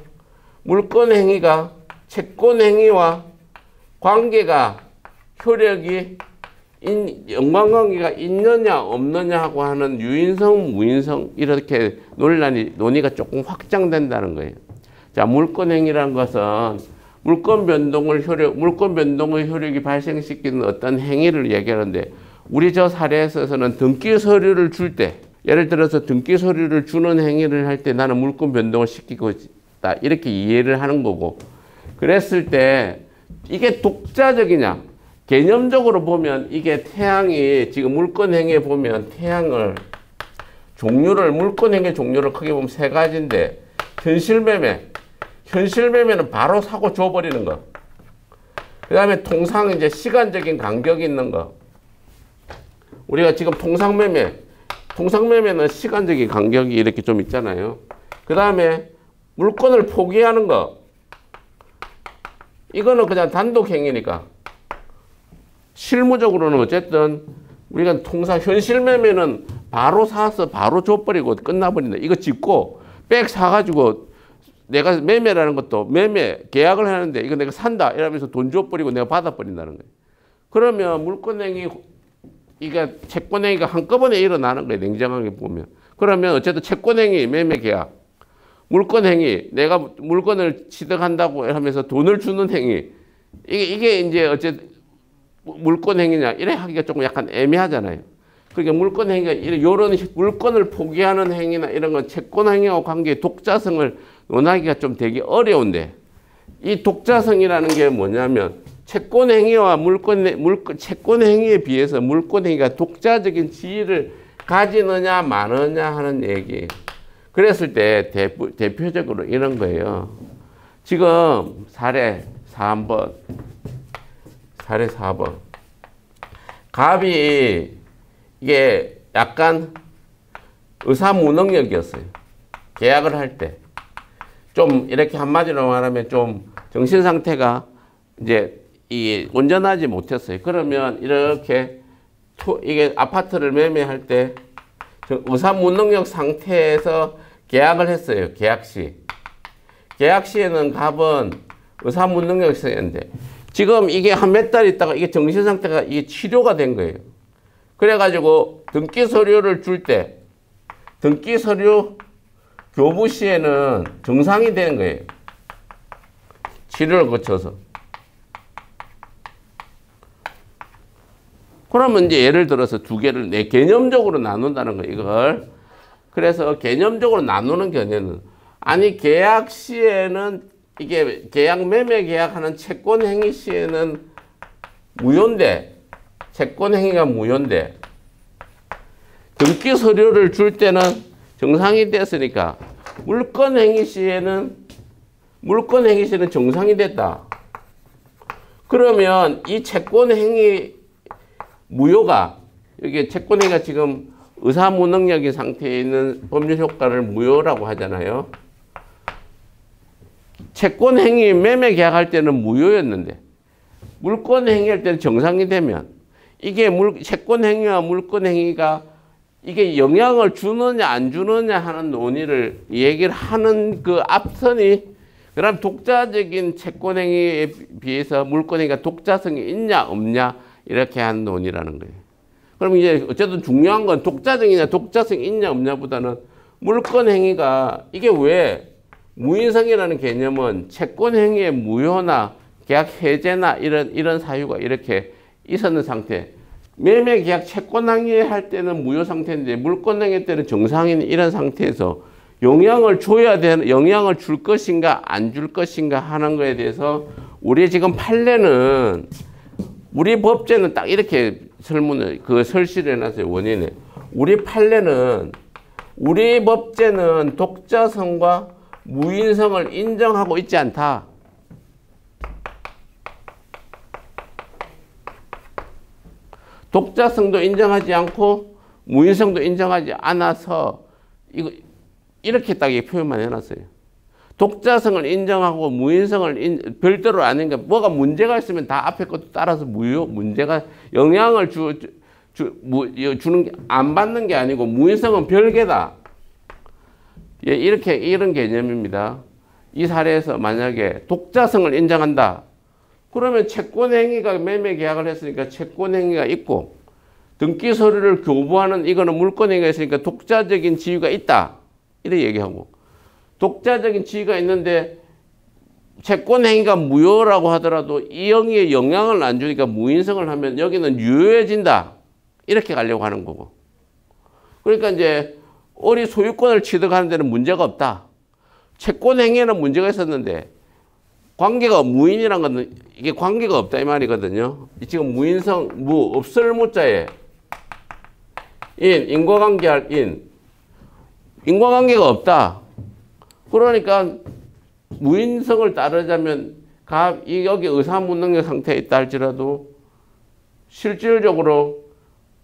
물권 행위가 채권 행위와 관계가 효력이 연관관계가 있느냐 없느냐 하고 하는 유인성 무인성 이렇게 논의가 조금 확장된다는 거예요. 자, 물권 행위라는 것은 물권 변동의 효력이 발생시키는 어떤 행위를 얘기하는데, 우리 저 사례에서는 등기 서류를 줄 때, 예를 들어서 등기 서류를 주는 행위를 할 때 나는 물권 변동을 시키고 있다 이렇게 이해를 하는 거고, 그랬을 때 이게 독자적이냐, 개념적으로 보면 이게 태양이 지금 물권 행위에 보면 태양을 물권 행위 종류를 크게 보면 세 가지인데, 현실매매는 바로 사고 줘버리는 거. 그 다음에 통상 이제 시간적인 간격이 있는 거. 우리가 지금 통상매매는 시간적인 간격이 이렇게 좀 있잖아요. 그 다음에 물권을 포기하는 거. 이거는 그냥 단독 행위니까. 실무적으로는 어쨌든 우리가 현실매매는 바로 사서 바로 줘버리고 끝나버린다. 이거 짓고 백 사가지고 내가 매매라는 것도 매매 계약을 하는데 이거 내가 산다 이러면서 돈 줘버리고 내가 받아버린다는 거예요. 그러면 물권행위 이게 채권행위가 한꺼번에 일어나는 거예요. 냉정하게 보면. 그러면 어쨌든 채권행위, 매매계약, 물권행위, 내가 물건을 취득한다고 하면서 돈을 주는 행위, 이게 이제 어쨌든 물권행위냐 이래 하기가 조금 약간 애매하잖아요. 그러니까 물권행위가 이런 물건을 포기하는 행위나 이런 건 채권행위와 관계의 독자성을 논하기가 좀 되게 어려운데, 이 독자성이라는 게 뭐냐면 채권행위와 채권행위에 비해서 물권행위가 독자적인 지위를 가지느냐 마느냐 하는 얘기. 그랬을 때 대표적으로 이런 거예요. 지금 사례 4번. 사례 4번. 갑이 이게 약간 의사무능력이었어요. 계약을 할 때. 좀 이렇게 한마디로 말하면 좀 정신 상태가 이제 온전하지 못했어요. 그러면 이렇게 이게 아파트를 매매할 때 의사무능력 상태에서 계약을 했어요. 계약 시. 계약 시에는 갑은 의사무능력이 있었는데 지금 이게 한 몇 달 있다가 이게 정신 상태가 이게 치료가 된 거예요. 그래가지고 등기 서류를 줄 때 등기 서류 교부 시에는 정상이 되는 거예요. 치료를 거쳐서. 그러면 이제 예를 들어서 두 개를 개념적으로 나눈다는 거예요, 이걸. 그래서 개념적으로 나누는 견해는, 아니, 계약 시에는 이게 계약, 매매 계약하는 채권 행위 시에는 무효인데, 채권 행위가 무효인데, 등기 서류를 줄 때는 정상이 됐으니까, 물권 행위 시에는 정상이 됐다. 그러면 이 채권 행위 무효가, 여기 채권행위가 지금 의사무능력인 상태에 있는 법률 효과를 무효라고 하잖아요. 채권행위, 매매 계약할 때는 무효였는데 물권행위 할 때는 정상이 되면 이게 채권행위와 물권행위가 이게 영향을 주느냐 안 주느냐 하는 논의를 얘기를 하는 그 앞선이, 그럼 독자적인 채권행위에 비해서 물권행위가 독자성이 있냐 없냐 이렇게 한 논의라는 거예요. 그럼 이제 어쨌든 중요한 건 독자적이냐 독자성이 있냐 없냐보다는 물권행위가 이게 왜 무인성이라는 개념은 채권행위의 무효나 계약 해제나 이런 사유가 이렇게 있었는 상태. 매매계약 채권행위 할 때는 무효 상태인데 물권행위 때는 정상인 이런 상태에서 영향을 줘야 되는, 영향을 줄 것인가 안 줄 것인가 하는 거에 대해서 우리 지금 판례는, 우리 법제는 딱 이렇게 설시를 해놨어요. 원인에. 우리 판례는, 우리 법제는 독자성과 무인성을 인정하고 있지 않다. 독자성도 인정하지 않고 무인성도 인정하지 않아서 이렇게 딱 표현만 해놨어요. 독자성을 인정하고 무인성을 별도로 아닌가, 뭐가 문제가 있으면 다 앞에 것도 따라서 문제가 영향을 주는 게, 안 받는 게 아니고 무인성은 별개다. 예, 이런 개념입니다. 이 사례에서 만약에 독자성을 인정한다. 그러면 채권행위가 매매 계약을 했으니까 채권행위가 있고, 등기 서류를 교부하는 이거는 물권행위가 있으니까 독자적인 지위가 있다. 이렇게 얘기하고, 독자적인 지위가 있는데 채권행위가 무효라고 하더라도 이 행위에 영향을 안 주니까 무인성을 하면 여기는 유효해진다. 이렇게 가려고 하는 거고. 그러니까 이제 우리 소유권을 취득하는 데는 문제가 없다. 채권행위에는 문제가 있었는데 관계가 무인이란 건 이게 관계가 없다 이 말이거든요. 지금 무인성, 없을 무자에 인과관계할 인과관계가 없다. 그러니까 무인성을 따르자면 여기 의사무능력 상태에 있다 할지라도 실질적으로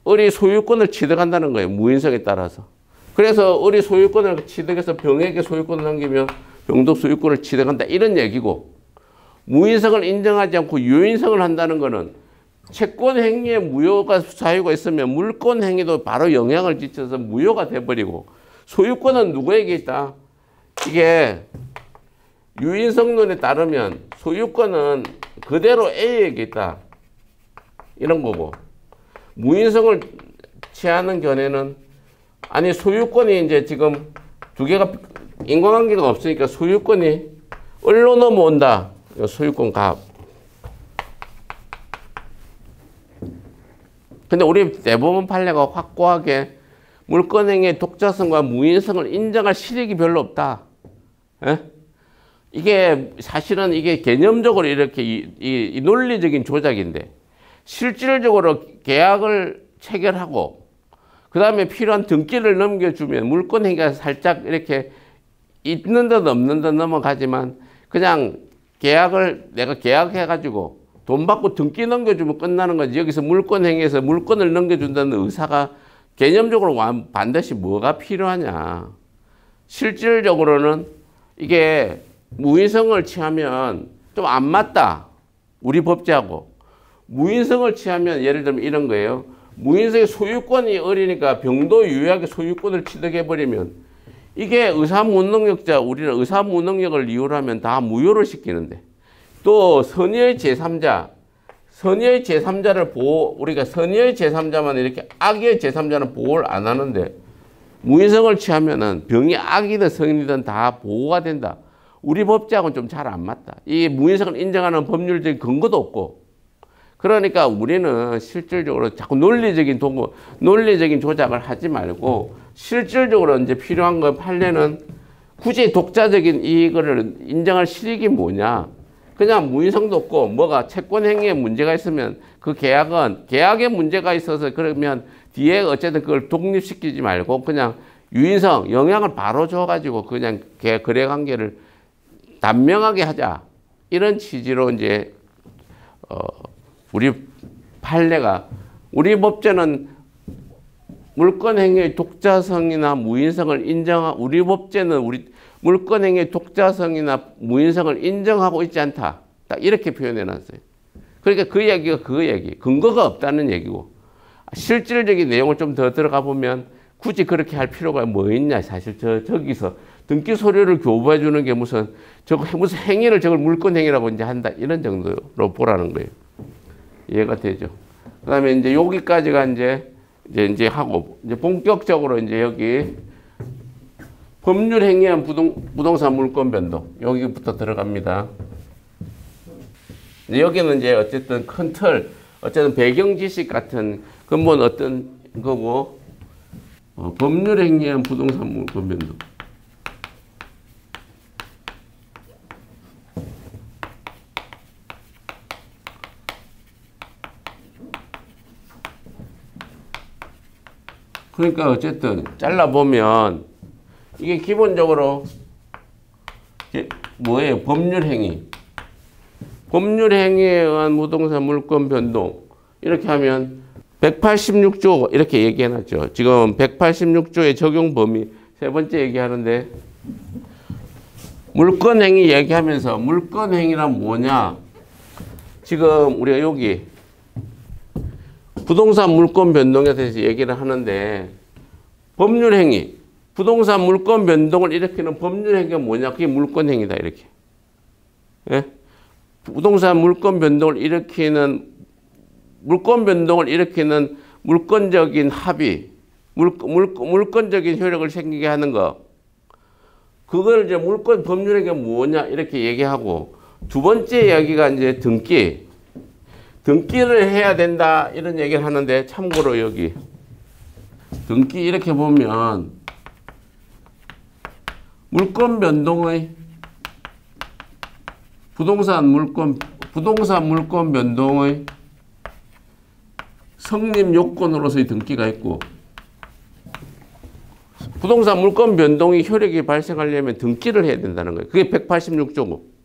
을이 소유권을 취득한다는 거예요. 무인성에 따라서. 그래서 을이 소유권을 취득해서 병에게 소유권을 남기면 병도 소유권을 취득한다. 이런 얘기고, 무인성을 인정하지 않고 유인성을 한다는 거는 채권 행위에 무효가 사유가 있으면 물권 행위도 바로 영향을 끼쳐서 무효가 돼버리고, 소유권은 누구에게 있다? 이게 유인성론에 따르면 소유권은 그대로 A에게 있다. 이런 거고. 무인성을 취하는 견해는 아니 소유권이 이제 지금 두 개가 인과관계가 없으니까 소유권이 을로 넘어온다. 소유권 갑. 근데 우리 대법원 판례가 확고하게 물권행위의 독자성과 무인성을 인정할 실익이 별로 없다. 에? 이게 사실은 이게 개념적으로 이렇게 이 논리적인 조작인데 실질적으로 계약을 체결하고 그 다음에 필요한 등기를 넘겨주면 물권행위가 살짝 이렇게 있는 듯 없는 듯 넘어가지만 그냥 계약을 내가 계약해가지고 돈 받고 등기 넘겨주면 끝나는 거지. 여기서 물권행위에서 물권을 넘겨준다는 의사가 개념적으로 반드시 뭐가 필요하냐. 실질적으로는 이게 무인성을 취하면 좀 안 맞다. 우리 법제하고. 무인성을 취하면 예를 들면 이런 거예요. 무인성의 소유권이 어리니까 병도 유효하게 소유권을 취득해버리면 이게 의사무능력자, 우리는 의사무능력을 이유로 하면 다 무효를 시키는데 또 선의의 제3자, 선의의 제3자를 우리가 선의의 제3자만 이렇게 악의 제3자는 보호를 안 하는데 무인성을 취하면은 병이 악이든 성이든 다 보호가 된다. 우리 법제하고는 좀 잘 안 맞다. 이 무인성을 인정하는 법률적인 근거도 없고 그러니까 우리는 실질적으로 자꾸 논리적인 조작을 하지 말고 실질적으로 이제 필요한 건 판례는 굳이 독자적인 이거를 인정할 실익이 뭐냐. 그냥 무인성도 없고 뭐가 채권 행위에 문제가 있으면 그 계약에 문제가 있어서 그러면 뒤에 어쨌든 그걸 독립시키지 말고 그냥 유인성 영향을 바로 줘가지고 그냥 거래 관계를 단명하게 하자. 이런 취지로 이제 우리 판례가 우리 법제는 물권행위의 독자성이나 무인성을 우리 법제는 물권행위의 독자성이나 무인성을 인정하고 있지 않다. 딱 이렇게 표현해 놨어요. 그러니까 그 얘기가 근거가 없다는 얘기고 실질적인 내용을 좀 더 들어가 보면 굳이 그렇게 할 필요가 뭐 있냐. 사실 저기서 등기 소료를 교부해 주는 게 무슨 행위를 저걸 물권행위라고 이제 한다. 이런 정도로 보라는 거예요. 이해가 되죠? 그 다음에 이제 여기까지가 이제 하고, 이제 본격적으로 이제 여기 법률 행위한 부동산 물권 변동. 여기부터 들어갑니다. 여기는 이제 어쨌든 큰 틀, 어쨌든 배경 지식 같은 근본 어떤 거고, 법률 행위한 부동산 물권 변동. 그러니까 어쨌든 잘라보면 이게 기본적으로 뭐예요? 법률행위. 법률행위에 의한 부동산 물권 변동. 이렇게 하면 186조 이렇게 얘기해놨죠. 지금 186조의 적용 범위 세 번째 얘기하는데 물권행위 얘기하면서 물권행위란 뭐냐? 지금 우리가 여기 부동산 물권 변동에 대해서 얘기를 하는데 법률행위, 부동산 물권 변동을 일으키는 법률행위가 뭐냐? 그게 물권행위다 이렇게. 예? 부동산 물권 변동을 일으키는 물권적인 합의, 물권적인 효력을 생기게 하는 거. 그걸 이제 물권 법률행위가 뭐냐? 이렇게 얘기하고 두 번째 이야기가 이제 등기를 해야 된다 이런 얘기를 하는데 참고로 여기 등기 이렇게 보면 물권 변동의 부동산 물권 변동의 성립 요건으로서의 등기가 있고 부동산 물권 변동이 효력이 발생하려면 등기를 해야 된다는 거예요. 그게 186조고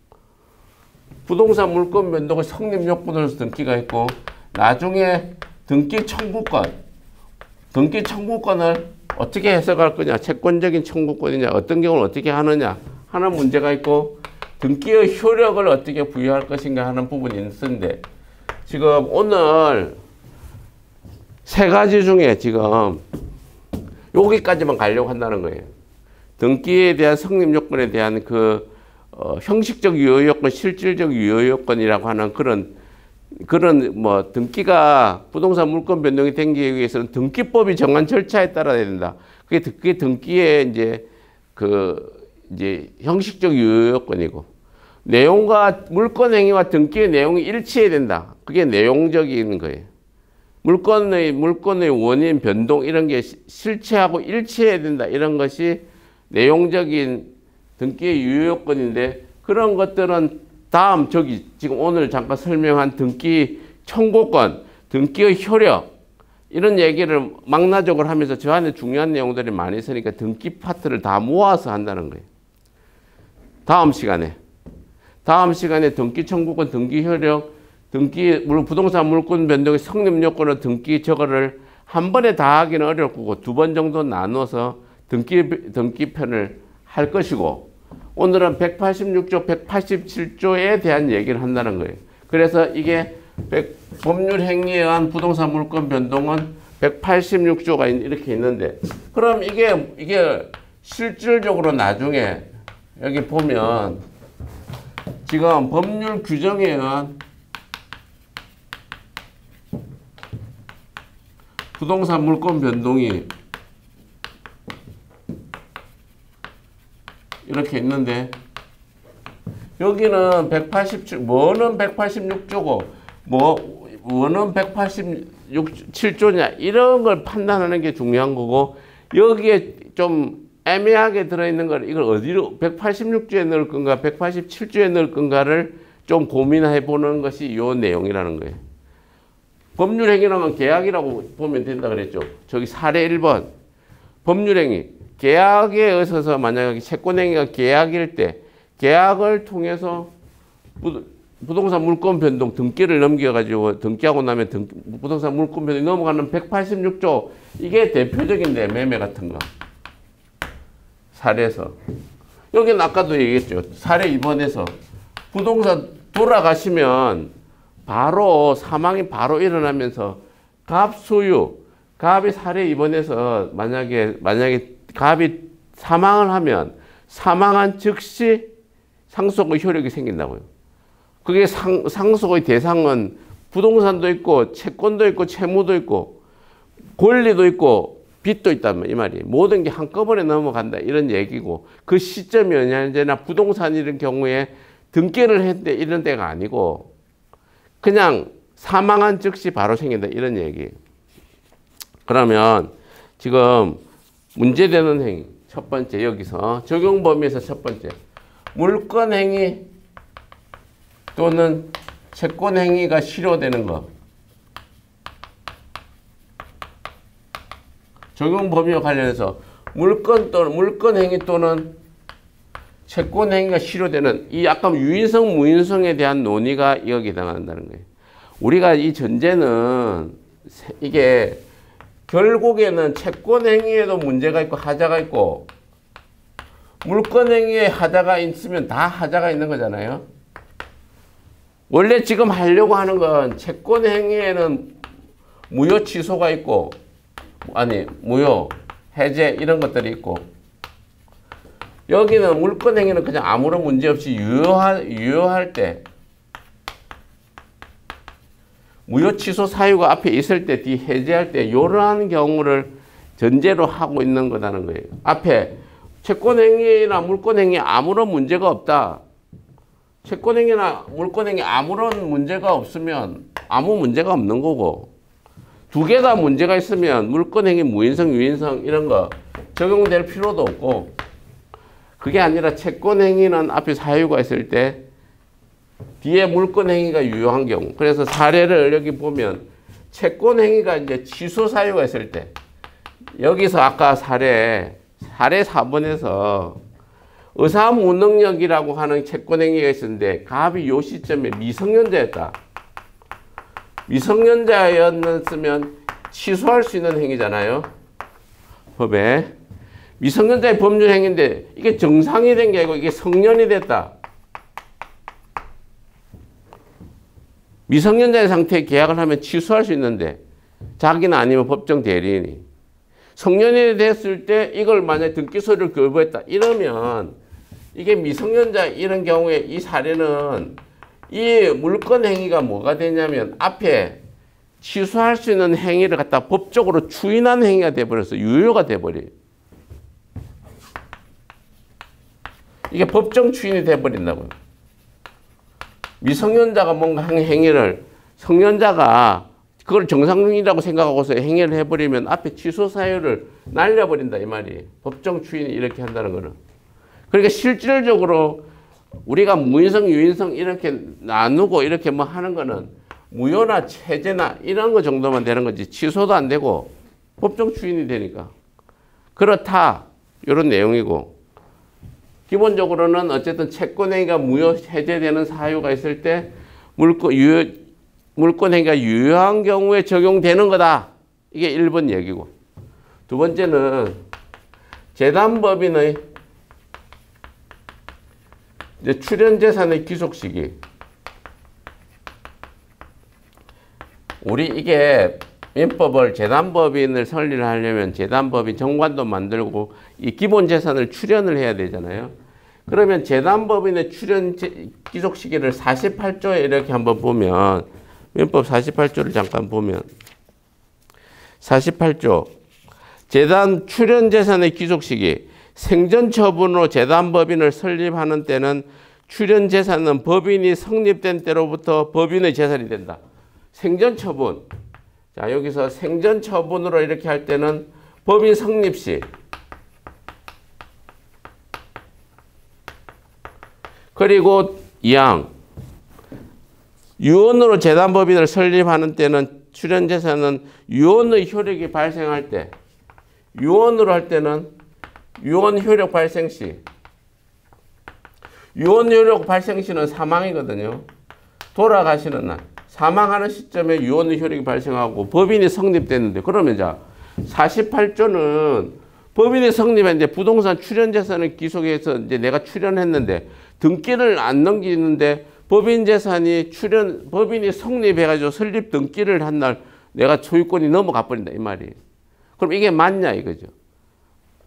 부동산 물권 변동의 성립 요건으로서 등기가 있고 나중에 등기 청구권을 어떻게 해석할 거냐, 채권적인 청구권이냐, 어떤 경우는 어떻게 하느냐 하는 문제가 있고 등기의 효력을 어떻게 부여할 것인가 하는 부분이 있는데 지금 오늘 세 가지 중에 지금 여기까지만 가려고 한다는 거예요. 등기에 대한 성립 요건에 대한 그 형식적 유효 요건, 실질적 유효 요건이라고 하는 그런 뭐 등기가 부동산 물권 변동이 되기 위해서는 등기법이 정한 절차에 따라야 된다. 그게 등기의 이제 형식적 유효 요건이고, 내용과 물권 행위와 등기의 내용이 일치해야 된다. 그게 내용적인 거예요. 물권의 원인 변동 이런 게 실체하고 일치해야 된다. 이런 것이 내용적인 등기의 유효 요건인데, 그런 것들은 다음 지금 오늘 잠깐 설명한 등기 청구권, 등기의 효력 이런 얘기를 망라적으로 하면서 저 안에 중요한 내용들이 많이 있으니까 등기 파트를 다 모아서 한다는 거예요. 다음 시간에 등기 청구권, 등기 효력, 부동산 물권 변동의 성립 요건을 등기 저거를 한 번에 다 하기는 어려울 거고 두 번 정도 나눠서 등기편을 할 것이고, 오늘은 186조, 187조에 대한 얘기를 한다는 거예요. 그래서 이게 법률 행위에 의한 부동산 물권 변동은 186조가 이렇게 있는데, 그럼 이게 실질적으로 나중에 여기 보면 지금 법률 규정에 의한 부동산 물권 변동이 이렇게 있는데, 여기는 뭐는 186조고 뭐는 187조냐 이런 걸 판단하는 게 중요한 거고, 여기에 좀 애매하게 들어있는 걸 이걸 어디로 186조에 넣을 건가 187조에 넣을 건가를 좀 고민해 보는 것이 이 내용이라는 거예요. 법률행위라면 계약이라고 보면 된다 그랬죠. 저기 사례 1번 법률행위, 계약에 있어서 만약에 채권행위가 계약일 때 계약을 통해서 부동산 물권 변동 등기를 넘겨가지고 등기하고 나면 부동산 물권 변동이 넘어가는 186조, 이게 대표적인데 매매 같은 거 사례에서. 여기는 아까도 얘기했죠. 사례 2번에서 부동산 돌아가시면 바로 사망이 바로 일어나면서 갑 소유, 갑이 사례 2번에서 만약에 갑이 사망을 하면 사망한 즉시 상속의 효력이 생긴다고요. 그게 상속의 대상은 부동산도 있고 채권도 있고 채무도 있고 권리도 있고 빚도 있다면 이 말이 모든 게 한꺼번에 넘어간다 이런 얘기고, 그 시점이 언제나 부동산 이런 경우에 등기를 했는데 이런 데가 아니고 그냥 사망한 즉시 바로 생긴다 이런 얘기. 그러면 지금 문제되는 행위 첫 번째, 여기서 적용 범위에서 첫 번째 물권 행위 또는 채권 행위가 실효되는 것. 적용 범위와 관련해서 물권 행위 또는 채권 행위가 실효되는 이 약간 유인성 무인성에 대한 논의가 여기에 해당한다는 거예요. 우리가 이 전제는 이게 결국에는 채권 행위에도 문제가 있고 하자가 있고 물권 행위에 하자가 있으면 다 하자가 있는 거잖아요. 원래 지금 하려고 하는 건 채권 행위에는 무효 취소가 있고 무효 해제 이런 것들이 있고, 여기는 물권 행위는 그냥 아무런 문제 없이 유효할 때 무효 취소 사유가 앞에 있을 때 뒤 해제할 때 이러한 경우를 전제로 하고 있는 거라는 거예요. 앞에 채권 행위나 물권 행위에 아무런 문제가 없다. 채권 행위나 물권 행위에 아무런 문제가 없으면 아무 문제가 없는 거고, 두 개 다 문제가 있으면 물권 행위 무인성, 유인성 이런 거 적용될 필요도 없고, 그게 아니라 채권 행위는 앞에 사유가 있을 때 뒤에 물권 행위가 유효한 경우. 그래서 사례를 여기 보면 채권 행위가 이제 취소 사유가 있을 때, 여기서 아까 사례 4번에서 의사무능력이라고 하는 채권 행위가 있었는데 갑이 요 시점에 미성년자였다. 미성년자였으면 취소할 수 있는 행위잖아요. 법에. 미성년자의 법률 행위인데 이게 정상이 된 게 아니고 이게 성년이 됐다. 미성년자의 상태에 계약을 하면 취소할 수 있는데 자기는 아니면 법정 대리인이. 성년이 됐을 때 이걸 만약에 등기소리를 거부했다. 이러면 이게 미성년자 이런 경우에 이 사례는 이 물권 행위가 뭐가 되냐면 앞에 취소할 수 있는 행위를 갖다 법적으로 추인하는 행위가 돼버려서 유효가 돼버려요. 이게 법정 추인이 돼버린다고요. 미성년자가 뭔가 행위를 성년자가 그걸 정상이라고 생각하고서 행위를 해버리면 앞에 취소 사유를 날려버린다 이 말이에요. 법정 추인이 이렇게 한다는 거는. 그러니까 실질적으로 우리가 무인성, 유인성 이렇게 나누고 이렇게 뭐 하는 거는 무효나 체제나 이런 거 정도만 되는 거지 취소도 안 되고 법정 추인이 되니까. 그렇다 이런 내용이고, 기본적으로는 어쨌든 채권행위가 무효 해제되는 사유가 있을 때 물권행위가 유효한 경우에 적용되는 거다. 이게 1번 얘기고, 두 번째는 재단법인의 이제 출연재산의 귀속 시기. 우리 이게 민법을 재단법인을 설립을 하려면 재단법인 정관도 만들고 이 기본 재산을 출연을 해야 되잖아요. 그러면 재단법인의 출연 귀속 시기를 48조에 이렇게 한번 보면, 민법 48조를 잠깐 보면 48조 재단 출연 재산의 귀속 시기. 생전 처분으로 재단법인을 설립하는 때는 출연 재산은 법인이 성립된 때로부터 법인의 재산이 된다. 생전 처분. 자, 여기서 생전 처분으로 이렇게 할 때는 법인 성립 시. 그리고 2항. 유언으로 재단법인을 설립하는 때는 출연 재산은 유언의 효력이 발생할 때, 유언으로 할 때는 유언 효력 발생 시. 유언 효력 발생 시는 사망이거든요. 돌아가시는 날. 사망하는 시점에 유언의 효력이 발생하고 법인이 성립됐는데, 그러면 자 48조는 법인이 성립했는데 부동산 출연 재산을 기속해서 이제 내가 출연했는데 등기를 안 넘기는데 법인 재산이 법인이 성립해가지고 설립 등기를 한 날 내가 소유권이 넘어가 버린다 이 말이에요. 그럼 이게 맞냐 이거죠.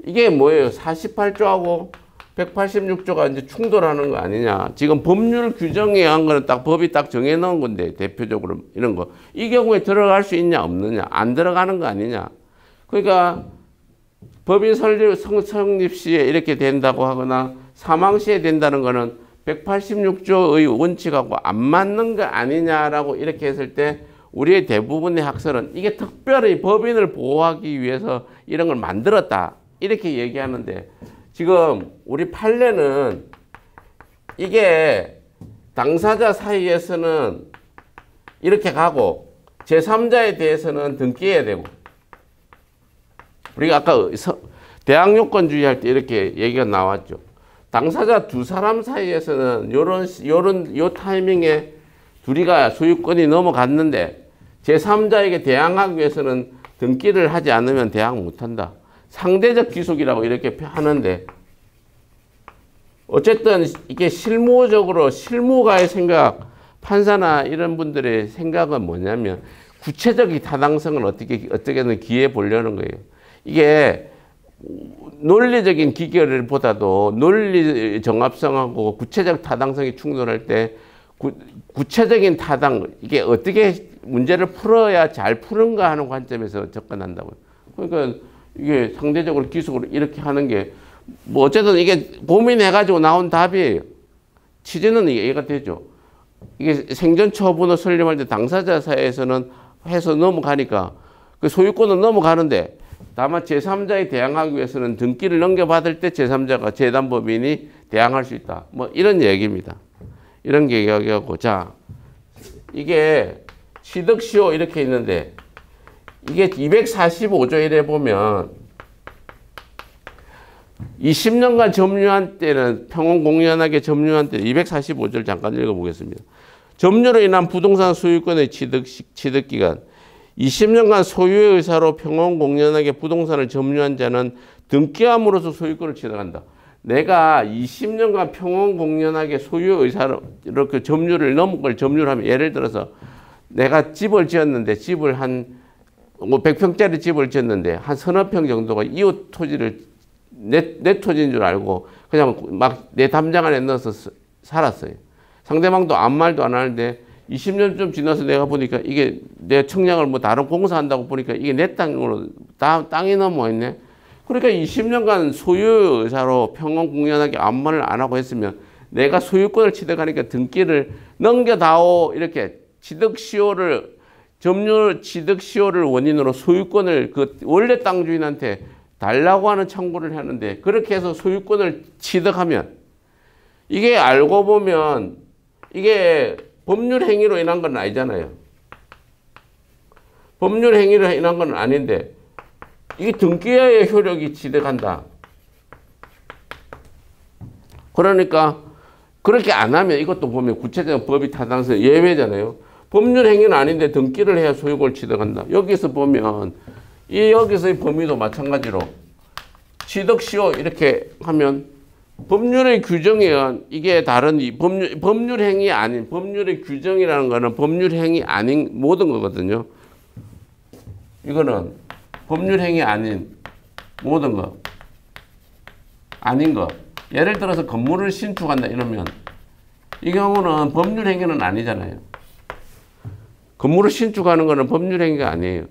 이게 뭐예요? 48조하고 186조가 이제 충돌하는 거 아니냐. 지금 법률 규정에 한 거는 딱 법이 딱 정해 놓은 건데, 대표적으로 이런 거. 이 경우에 들어갈 수 있냐 없느냐. 안 들어가는 거 아니냐. 그러니까 법인 성립 시에 이렇게 된다고 하거나 사망 시에 된다는 거는 186조의 원칙하고 안 맞는 거 아니냐라고 이렇게 했을 때 우리의 대부분의 학설은 이게 특별히 법인을 보호하기 위해서 이런 걸 만들었다. 이렇게 얘기하는데, 지금 우리 판례는 이게 당사자 사이에서는 이렇게 가고 제3자에 대해서는 등기해야 되고, 우리가 아까 대항요건주의 할 때 이렇게 얘기가 나왔죠. 당사자 두 사람 사이에서는 요 타이밍에 둘이가 소유권이 넘어갔는데 제3자에게 대항하기 위해서는 등기를 하지 않으면 대항 못한다. 상대적 귀속이라고 이렇게 하는데, 어쨌든 이게 실무적으로 실무가의 생각, 판사나 이런 분들의 생각은 뭐냐면 구체적인 타당성을 어떻게든 기해 보려는 거예요. 이게 논리적인 기결보다도 논리 정합성하고 구체적 타당성이 충돌할 때 구체적인 타당, 이게 어떻게 문제를 풀어야 잘 푸는가 하는 관점에서 접근한다고요. 그러니까 이게 상대적으로 기속으로 이렇게 하는 게 뭐 어쨌든 이게 고민해가지고 나온 답이에요. 취지는 이해가 되죠. 이게 생전 처분을 설립할 때 당사자 사이에서는 해서 넘어가니까 그 소유권은 넘어가는데, 다만 제3자에 대항하기 위해서는 등기를 넘겨받을 때 제3자가 재단법인이 대항할 수 있다. 뭐 이런 얘기입니다. 이런 얘기하고, 자 이게 취득시효 이렇게 있는데, 이게 245조에 보면 20년간 점유한 때는, 평온공연하게 점유한 때는 245조를 잠깐 읽어보겠습니다. 점유로 인한 부동산 소유권의 취득기간 20년간 소유의 의사로 평온공연하게 부동산을 점유한 자는 등기함으로써 소유권을 취득한다. 내가 20년간 평온공연하게 소유의 의사로 이렇게 점유를 하면, 예를 들어서 내가 집을 지었는데 집을 한 100평짜리 집을 지었는데 한 서너 평 정도가 이웃 토지를 내 토지인 줄 알고 그냥 막 내 담장 안에 넣어서 살았어요. 상대방도 아무 말도 안 하는데 20년쯤 지나서 내가 보니까 이게 내 청량을 뭐 다른 공사한다고 보니까 이게 내 땅으로 땅이 넘어와 있네. 그러니까 20년간 소유자로 평온공연하게 아무 말을 안 하고 했으면 내가 소유권을 취득하니까 등기를 넘겨다오 이렇게 취득시효를 점유 취득시효를 원인으로 소유권을 그 원래 땅 주인한테 달라고 하는 청구를 하는데 그렇게 해서 소유권을 취득하면 이게 알고 보면 이게 법률 행위로 인한 건 아니잖아요. 법률 행위로 인한 건 아닌데 이게 등기의 효력이 취득한다. 그러니까 그렇게 안 하면 이것도 보면 구체적인 법이 타당성 예외잖아요. 법률 행위는 아닌데 등기를 해야 소유권을 취득한다. 여기서 보면 여기서의 범위도 마찬가지로 취득시효 이렇게 하면 법률의 규정에 의한 이게 다른 법률 행위 아닌 법률의 규정이라는 거는 법률 행위 아닌 모든 거거든요. 이거는 법률 행위 아닌 모든 거 아닌 거. 예를 들어서 건물을 신축한다 이러면 이 경우는 법률 행위는 아니잖아요. 건물을 신축하는 거는 법률 행위가 아니에요.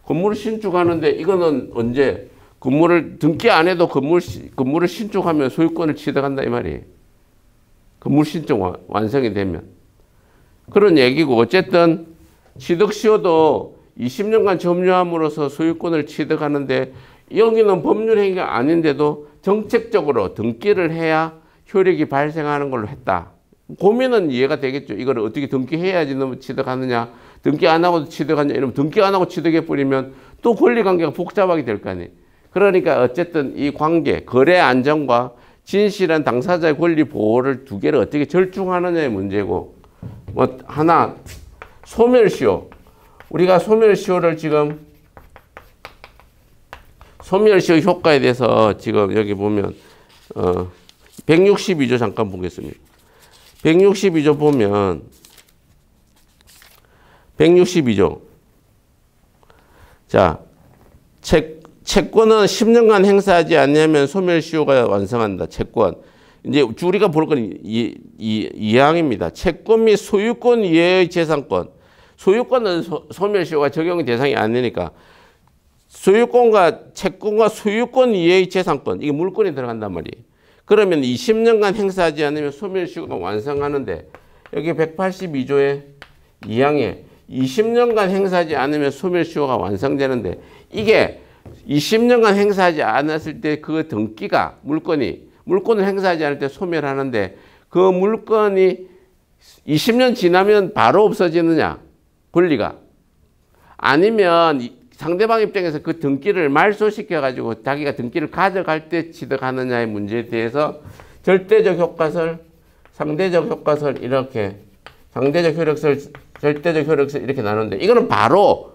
건물을 신축하는데 이거는 언제 건물을 등기 안 해도 건물을 신축하면 소유권을 취득한다 이 말이에요. 건물 신축 완성이 되면. 그런 얘기고 어쨌든 취득시효도 20년간 점유함으로써 소유권을 취득하는데 여기는 법률 행위가 아닌데도 정책적으로 등기를 해야 효력이 발생하는 걸로 했다. 고민은 이해가 되겠죠. 이걸 어떻게 등기해야지 너무 취득하느냐. 등기 안 하고 취득하느냐. 이러면 등기 안 하고 취득해버리면 또 권리관계가 복잡하게 될 거 아니에요. 그러니까 어쨌든 이 관계, 거래 안정과 진실한 당사자의 권리 보호를 두 개를 어떻게 절충하느냐의 문제고 뭐 하나 소멸시효. 우리가 소멸시효를 지금 소멸시효 효과에 대해서 지금 여기 보면 162조 잠깐 보겠습니다. 162조 보면 162조 자 채권은 10년간 행사하지 않으면 소멸시효가 완성한다. 채권 이제 우리가 볼 건 이 항입니다. 채권 및 소유권 이외의 재산권 소유권은 소멸시효가 적용 대상이 아니니까 소유권과 채권과 소유권 이외의 재산권 이게 물권이 들어간단 말이에요. 그러면 20년간 행사하지 않으면 소멸시효가 완성하는데 여기 182조의 2항에 20년간 행사하지 않으면 소멸시효가 완성되는데 이게 20년간 행사하지 않았을 때 그 등기가 물권을 행사하지 않을 때 소멸하는데 그 물건이 20년 지나면 바로 없어지느냐 권리가 아니면 상대방 입장에서 그 등기를 말소시켜 가지고 자기가 등기를 가져갈 때 취득하느냐의 문제에 대해서 절대적 효과설, 상대적 효과설 이렇게 상대적 효력설, 절대적 효력설 이렇게 나누는데 이거는 바로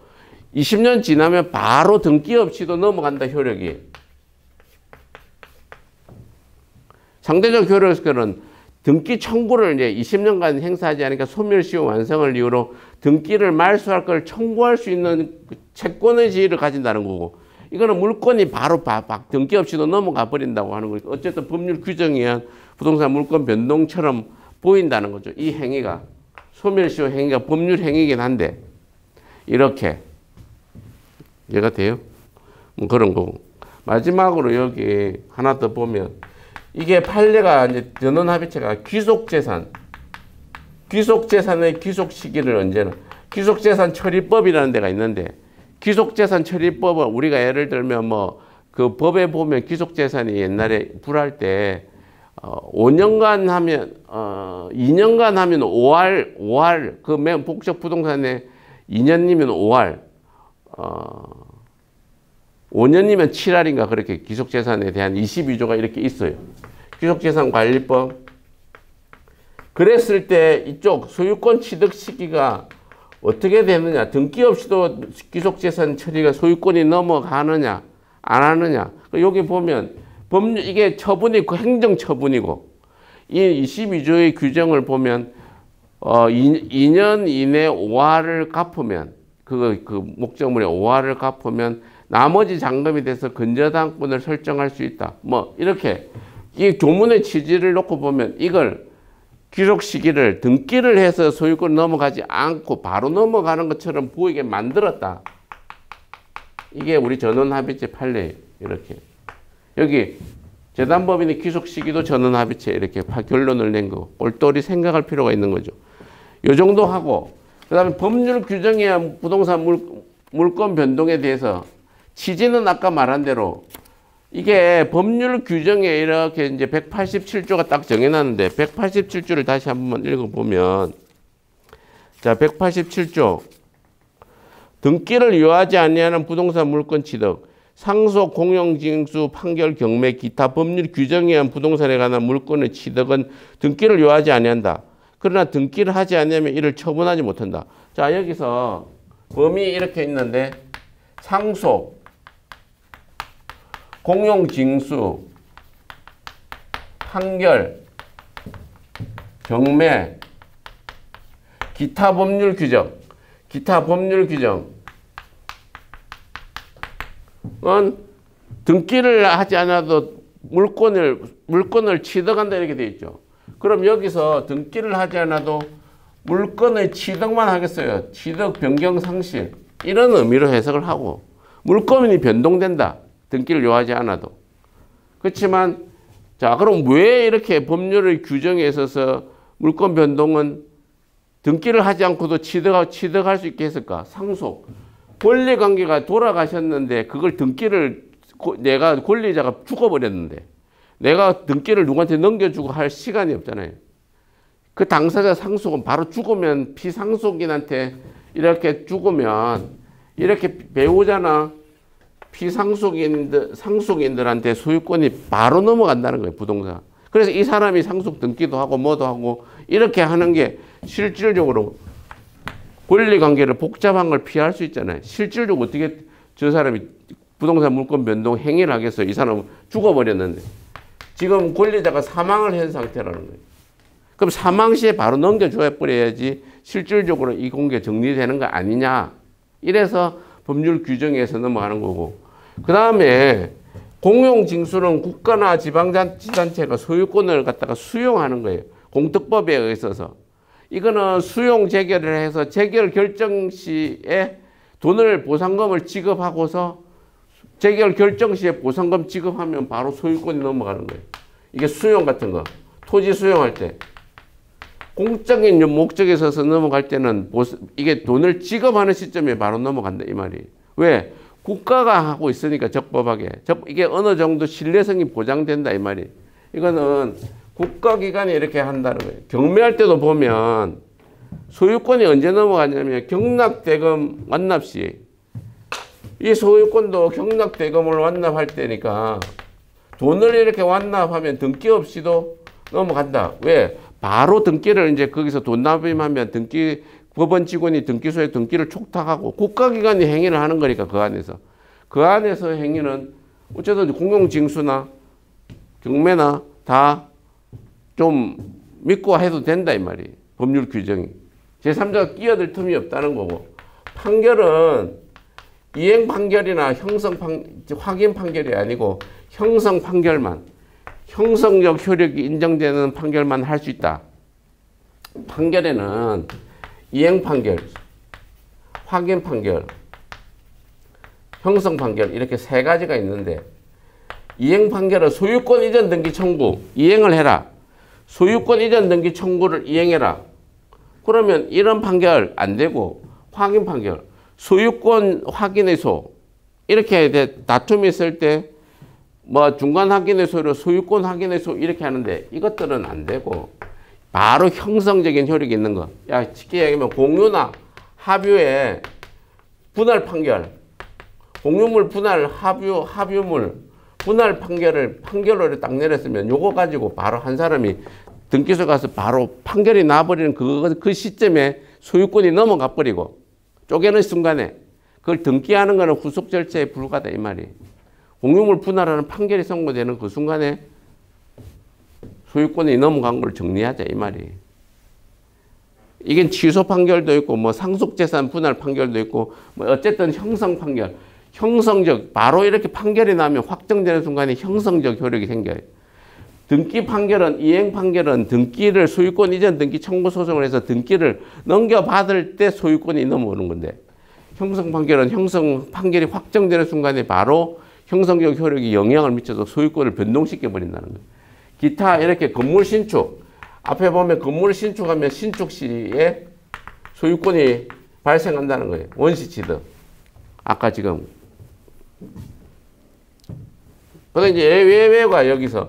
20년 지나면 바로 등기 없이도 넘어간다 효력이. 상대적 효력설은 등기 청구를 이제 20년간 행사하지 않으니까 소멸시효 완성을 이유로 등기를 말소할 걸 청구할 수 있는 채권의 지위를 가진다는 거고 이거는 물건이 바로 등기 없이도 넘어가 버린다고 하는 거니까 어쨌든 법률 규정에 의한 부동산 물권 변동처럼 보인다는 거죠. 이 행위가 소멸시효 행위가 법률 행위이긴 한데 이렇게 이해가 돼요? 그런 거고 마지막으로 여기 하나 더 보면 이게 판례가 이제 전원합의체가 귀속재산의 귀속 시기를 언제나 귀속재산 처리법이라는 데가 있는데 귀속재산 처리법은 우리가 예를 들면 뭐 그 법에 보면 귀속재산이 옛날에 불할 때 5년간 하면 2년간 하면 5할 그 맨 복적 부동산에 2년이면 5할 5년이면 7할인가 그렇게 귀속재산에 대한 22조가 이렇게 있어요. 귀속재산관리법. 그랬을 때 이쪽 소유권 취득 시기가 어떻게 되느냐. 등기 없이도 귀속재산 처리가 소유권이 넘어가느냐 안 하느냐. 여기 보면 이게 처분이 행정처분이고 이 22조의 규정을 보면 2년 이내 5할을 갚으면 그 목적물의 5할을 갚으면 나머지 잔금이 돼서 근저당권을 설정할 수 있다. 뭐 이렇게 이 조문의 취지를 놓고 보면 이걸 귀속 시기를 등기를 해서 소유권 넘어가지 않고 바로 넘어가는 것처럼 보이게 만들었다. 이게 우리 전원합의체 판례예요. 이렇게. 여기 재단법인의 귀속 시기도 전원합의체 이렇게 결론을 낸 거. 똘똘히 생각할 필요가 있는 거죠. 요 정도 하고 그다음에 법률 규정에 의한 부동산 물권 변동에 대해서 취지는 아까 말한 대로 이게 법률 규정에 이렇게 이제 187조가 딱 정해놨는데 187조를 다시 한번 읽어보면 자 187조 등기를 요하지 아니하는 부동산 물권 취득 상속 공용징수 판결 경매 기타 법률 규정에 의한 부동산에 관한 물권의 취득은 등기를 요하지 아니한다. 그러나 등기를 하지 않으면 이를 처분하지 못한다. 자 여기서 범위 이렇게 있는데 상속 공용징수, 판결, 경매, 기타 법률 규정, 기타 법률 규정은 등기를 하지 않아도 물권을 취득한다 이렇게 되어 있죠. 그럼 여기서 등기를 하지 않아도 물권의 취득만 하겠어요. 취득, 변경, 상실 이런 의미로 해석을 하고 물권이 변동된다. 등기를 요하지 않아도. 그렇지만 자 그럼 왜 이렇게 법률의 규정에 있어서 물권 변동은 등기를 하지 않고도 취득할 수 있게 했을까? 상속. 권리관계가 돌아가셨는데 그걸 등기를 내가 권리자가 죽어버렸는데 내가 등기를 누구한테 넘겨주고 할 시간이 없잖아요. 그 당사자 상속은 바로 죽으면 피상속인한테 이렇게 죽으면 이렇게 배우자나 상속인들한테 소유권이 바로 넘어간다는 거예요. 부동산. 그래서 이 사람이 상속 등기도 하고 뭐도 하고 이렇게 하는 게 실질적으로 권리관계를 복잡한 걸 피할 수 있잖아요. 실질적으로 어떻게 저 사람이 부동산 물권 변동 행위를 하겠어요. 이 사람은 죽어버렸는데. 지금 권리자가 사망을 한 상태라는 거예요. 그럼 사망 시에 바로 넘겨줘야 버려야지 실질적으로 이 공개 정리되는 거 아니냐. 이래서 법률 규정에서 넘어가는 거고. 그 다음에 공용징수는 국가나 지방자치단체가 소유권을 갖다가 수용하는 거예요. 공특법에 의해서. 이거는 수용 재결을 해서 재결 결정 시에 돈을 보상금을 지급하고서 재결 결정 시에 보상금 지급하면 바로 소유권이 넘어가는 거예요. 이게 수용 같은 거. 토지 수용할 때. 공적인 목적에 있어서 넘어갈 때는 이게 돈을 지급하는 시점에 바로 넘어간다 이 말이. 왜? 국가가 하고 있으니까 적법하게. 이게 어느 정도 신뢰성이 보장된다 이 말이. 이거는 국가기관이 이렇게 한다는 거예요. 경매할 때도 보면 소유권이 언제 넘어가냐면 경락대금 완납 시. 이 소유권도 경락대금을 완납할 때니까 돈을 이렇게 완납하면 등기 없이도 넘어간다. 왜? 바로 등기를 이제 거기서 돈 납입하면 법원 직원이 등기소에 등기를 촉탁하고 국가기관이 행위를 하는 거니까 그 안에서. 그 안에서 행위는 어쨌든 공용징수나 경매나 다 좀 믿고 해도 된다 이 말이에요. 법률 규정이. 제3자가 끼어들 틈이 없다는 거고. 판결은 이행 판결이나 확인 판결이 아니고 형성 판결만. 형성적 효력이 인정되는 판결만 할 수 있다. 판결에는 이행 판결, 확인 판결, 형성 판결 이렇게 세 가지가 있는데 이행 판결은 소유권 이전 등기 청구 이행을 해라. 소유권 이전 등기 청구를 이행해라. 그러면 이런 판결 안 되고 확인 판결, 소유권 확인의소 이렇게 다툼이 있을 때 뭐 중간 확인의소로 소유권 확인의소 이렇게 하는데 이것들은 안 되고 바로 형성적인 효력이 있는 거. 야, 쉽게 얘기하면 공유나 합유의 분할 판결, 공유물 분할 합유물 분할 판결로 딱 내렸으면 요거 가지고 바로 한 사람이 등기소 가서 바로 판결이 나버리는 그 시점에 소유권이 넘어가 버리고 쪼개는 순간에 그걸 등기하는 거는 후속 절차에 불과하다 이 말이. 공유물 분할하는 판결이 선고되는 그 순간에 소유권이 넘어간 걸 정리하자 이 말이. 이게 취소 판결도 있고 뭐 상속재산 분할 판결도 있고 뭐 어쨌든 형성 판결, 형성적 바로 이렇게 판결이 나면 확정되는 순간에 형성적 효력이 생겨요. 등기 판결은 이행 판결은 등기를 소유권 이전 등기 청구 소송을 해서 등기를 넘겨받을 때 소유권이 넘어오는 건데 형성 판결은 형성 판결이 확정되는 순간에 바로 형성적 효력이 영향을 미쳐서 소유권을 변동시켜 버린다는 거예요. 기타 이렇게 건물 신축 앞에 보면 건물을 신축하면 신축 시에 소유권이 발생한다는 거예요. 원시 취득. 아까 지금. 그다음 이제 예외가 여기서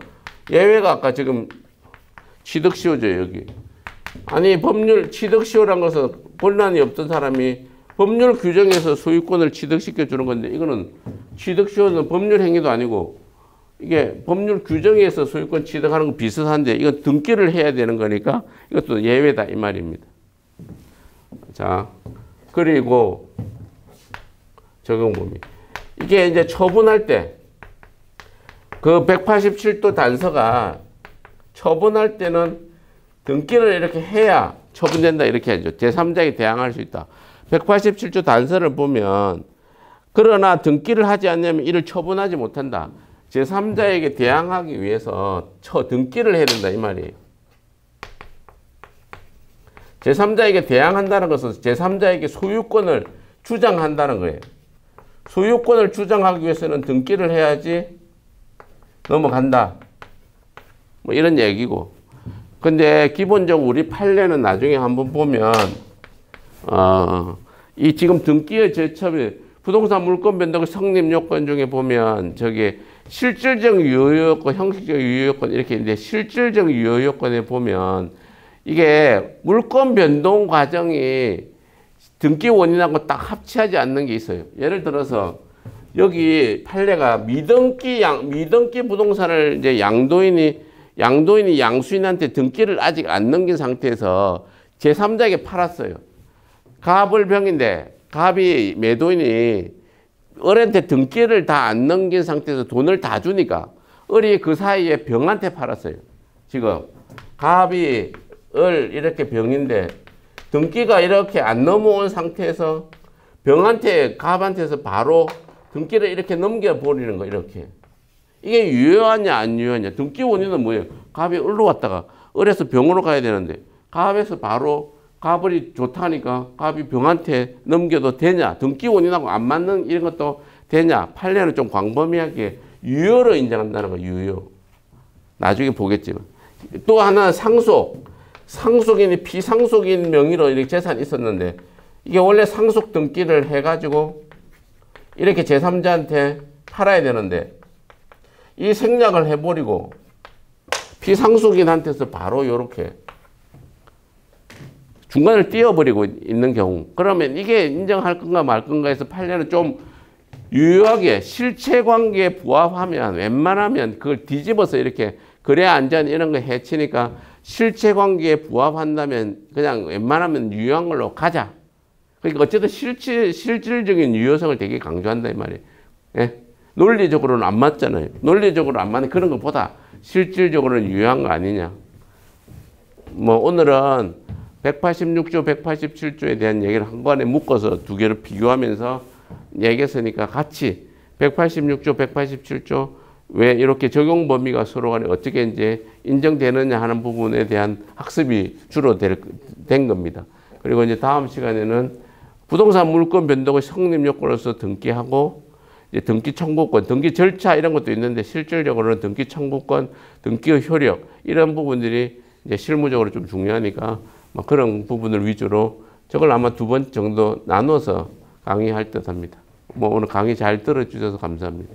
예외가 아까 지금 취득시효죠 여기. 아니 법률 취득시효란 것은 권한이 없던 사람이 법률 규정에서 소유권을 취득시켜 주는 건데 이거는 취득시효는 법률 행위도 아니고 이게 법률 규정에서 소유권 취득하는 거 비슷한데 이건 등기를 해야 되는 거니까 이것도 예외다 이 말입니다. 자 그리고 적용 범위 이게 이제 처분할 때 그 187도 단서가 처분할 때는 등기를 이렇게 해야 처분된다 이렇게 하죠. 제3자에게 대항할 수 있다. 187조 단서를 보면 그러나 등기를 하지 않으면 이를 처분하지 못한다. 제3자에게 대항하기 위해서 등기를 해야 된다 이 말이에요. 제3자에게 대항한다는 것은 제3자에게 소유권을 주장한다는 거예요. 소유권을 주장하기 위해서는 등기를 해야지 넘어간다. 뭐 이런 얘기고. 근데 기본적으로 우리 판례는 나중에 한번 보면 이 지금 등기의 제첩이 부동산 물권 변동 성립 요건 중에 보면 저기 실질적 유효 요건, 형식적 유효 요건 이렇게 있는데 실질적 유효 요건에 보면 이게 물권 변동 과정이 등기 원인하고 딱 합치하지 않는 게 있어요. 예를 들어서 여기 판례가 미등기 부동산을 이제 양도인이 양수인한테 등기를 아직 안 넘긴 상태에서 제3자에게 팔았어요. 갑을 병인데 갑이 매도인이 을한테 등기를 다 안 넘긴 상태에서 돈을 다 주니까 을이 그 사이에 병한테 팔았어요. 지금 갑이 을 이렇게 병인데 등기가 이렇게 안 넘어온 상태에서 병한테 갑한테서 바로 등기를 이렇게 넘겨버리는 거 이렇게. 이게 유효하냐 안 유효하냐. 등기 원인은 뭐예요? 갑이 을로 왔다가 을에서 병으로 가야 되는데 갑에서 바로 갑을이 좋다니까 갑이 병한테 넘겨도 되냐. 등기 원인하고 안 맞는 이런 것도 되냐. 판례는 좀 광범위하게 유효로 인정한다는 거 유효. 나중에 보겠지만. 또 하나 상속. 상속인이 피상속인 명의로 이렇게 재산이 있었는데 이게 원래 상속 등기를 해가지고 이렇게 제3자한테 팔아야 되는데 이 생략을 해버리고 피상속인한테서 바로 이렇게 중간을 띄워버리고 있는 경우 그러면 이게 인정할 건가 말 건가 해서 판례는 좀 유효하게 실체관계에 부합하면 웬만하면 그걸 뒤집어서 이렇게 거래 안전 이런 거 해치니까 실체관계에 부합한다면 그냥 웬만하면 유효한 걸로 가자. 그러니까 어쨌든 실질적인 유효성을 되게 강조한다 이 말이에요. 예? 논리적으로는 안 맞잖아요. 논리적으로 안 맞는 그런 것보다 실질적으로는 유효한 거 아니냐. 뭐 오늘은 186조, 187조에 대한 얘기를 한번에 묶어서 두 개를 비교하면서 얘기했으니까 같이 186조, 187조 왜 이렇게 적용 범위가 서로 간에 어떻게 이제 인정되느냐 하는 부분에 대한 학습이 주로 된 겁니다. 그리고 이제 다음 시간에는 부동산 물권 변동의 성립 요건으로서 등기하고 이제 등기 청구권, 등기 절차 이런 것도 있는데 실질적으로는 등기 청구권, 등기의 효력 이런 부분들이 이제 실무적으로 좀 중요하니까 뭐 그런 부분을 위주로 저걸 아마 2번 정도 나눠서 강의할 듯 합니다. 뭐 오늘 강의 잘 들어주셔서 감사합니다.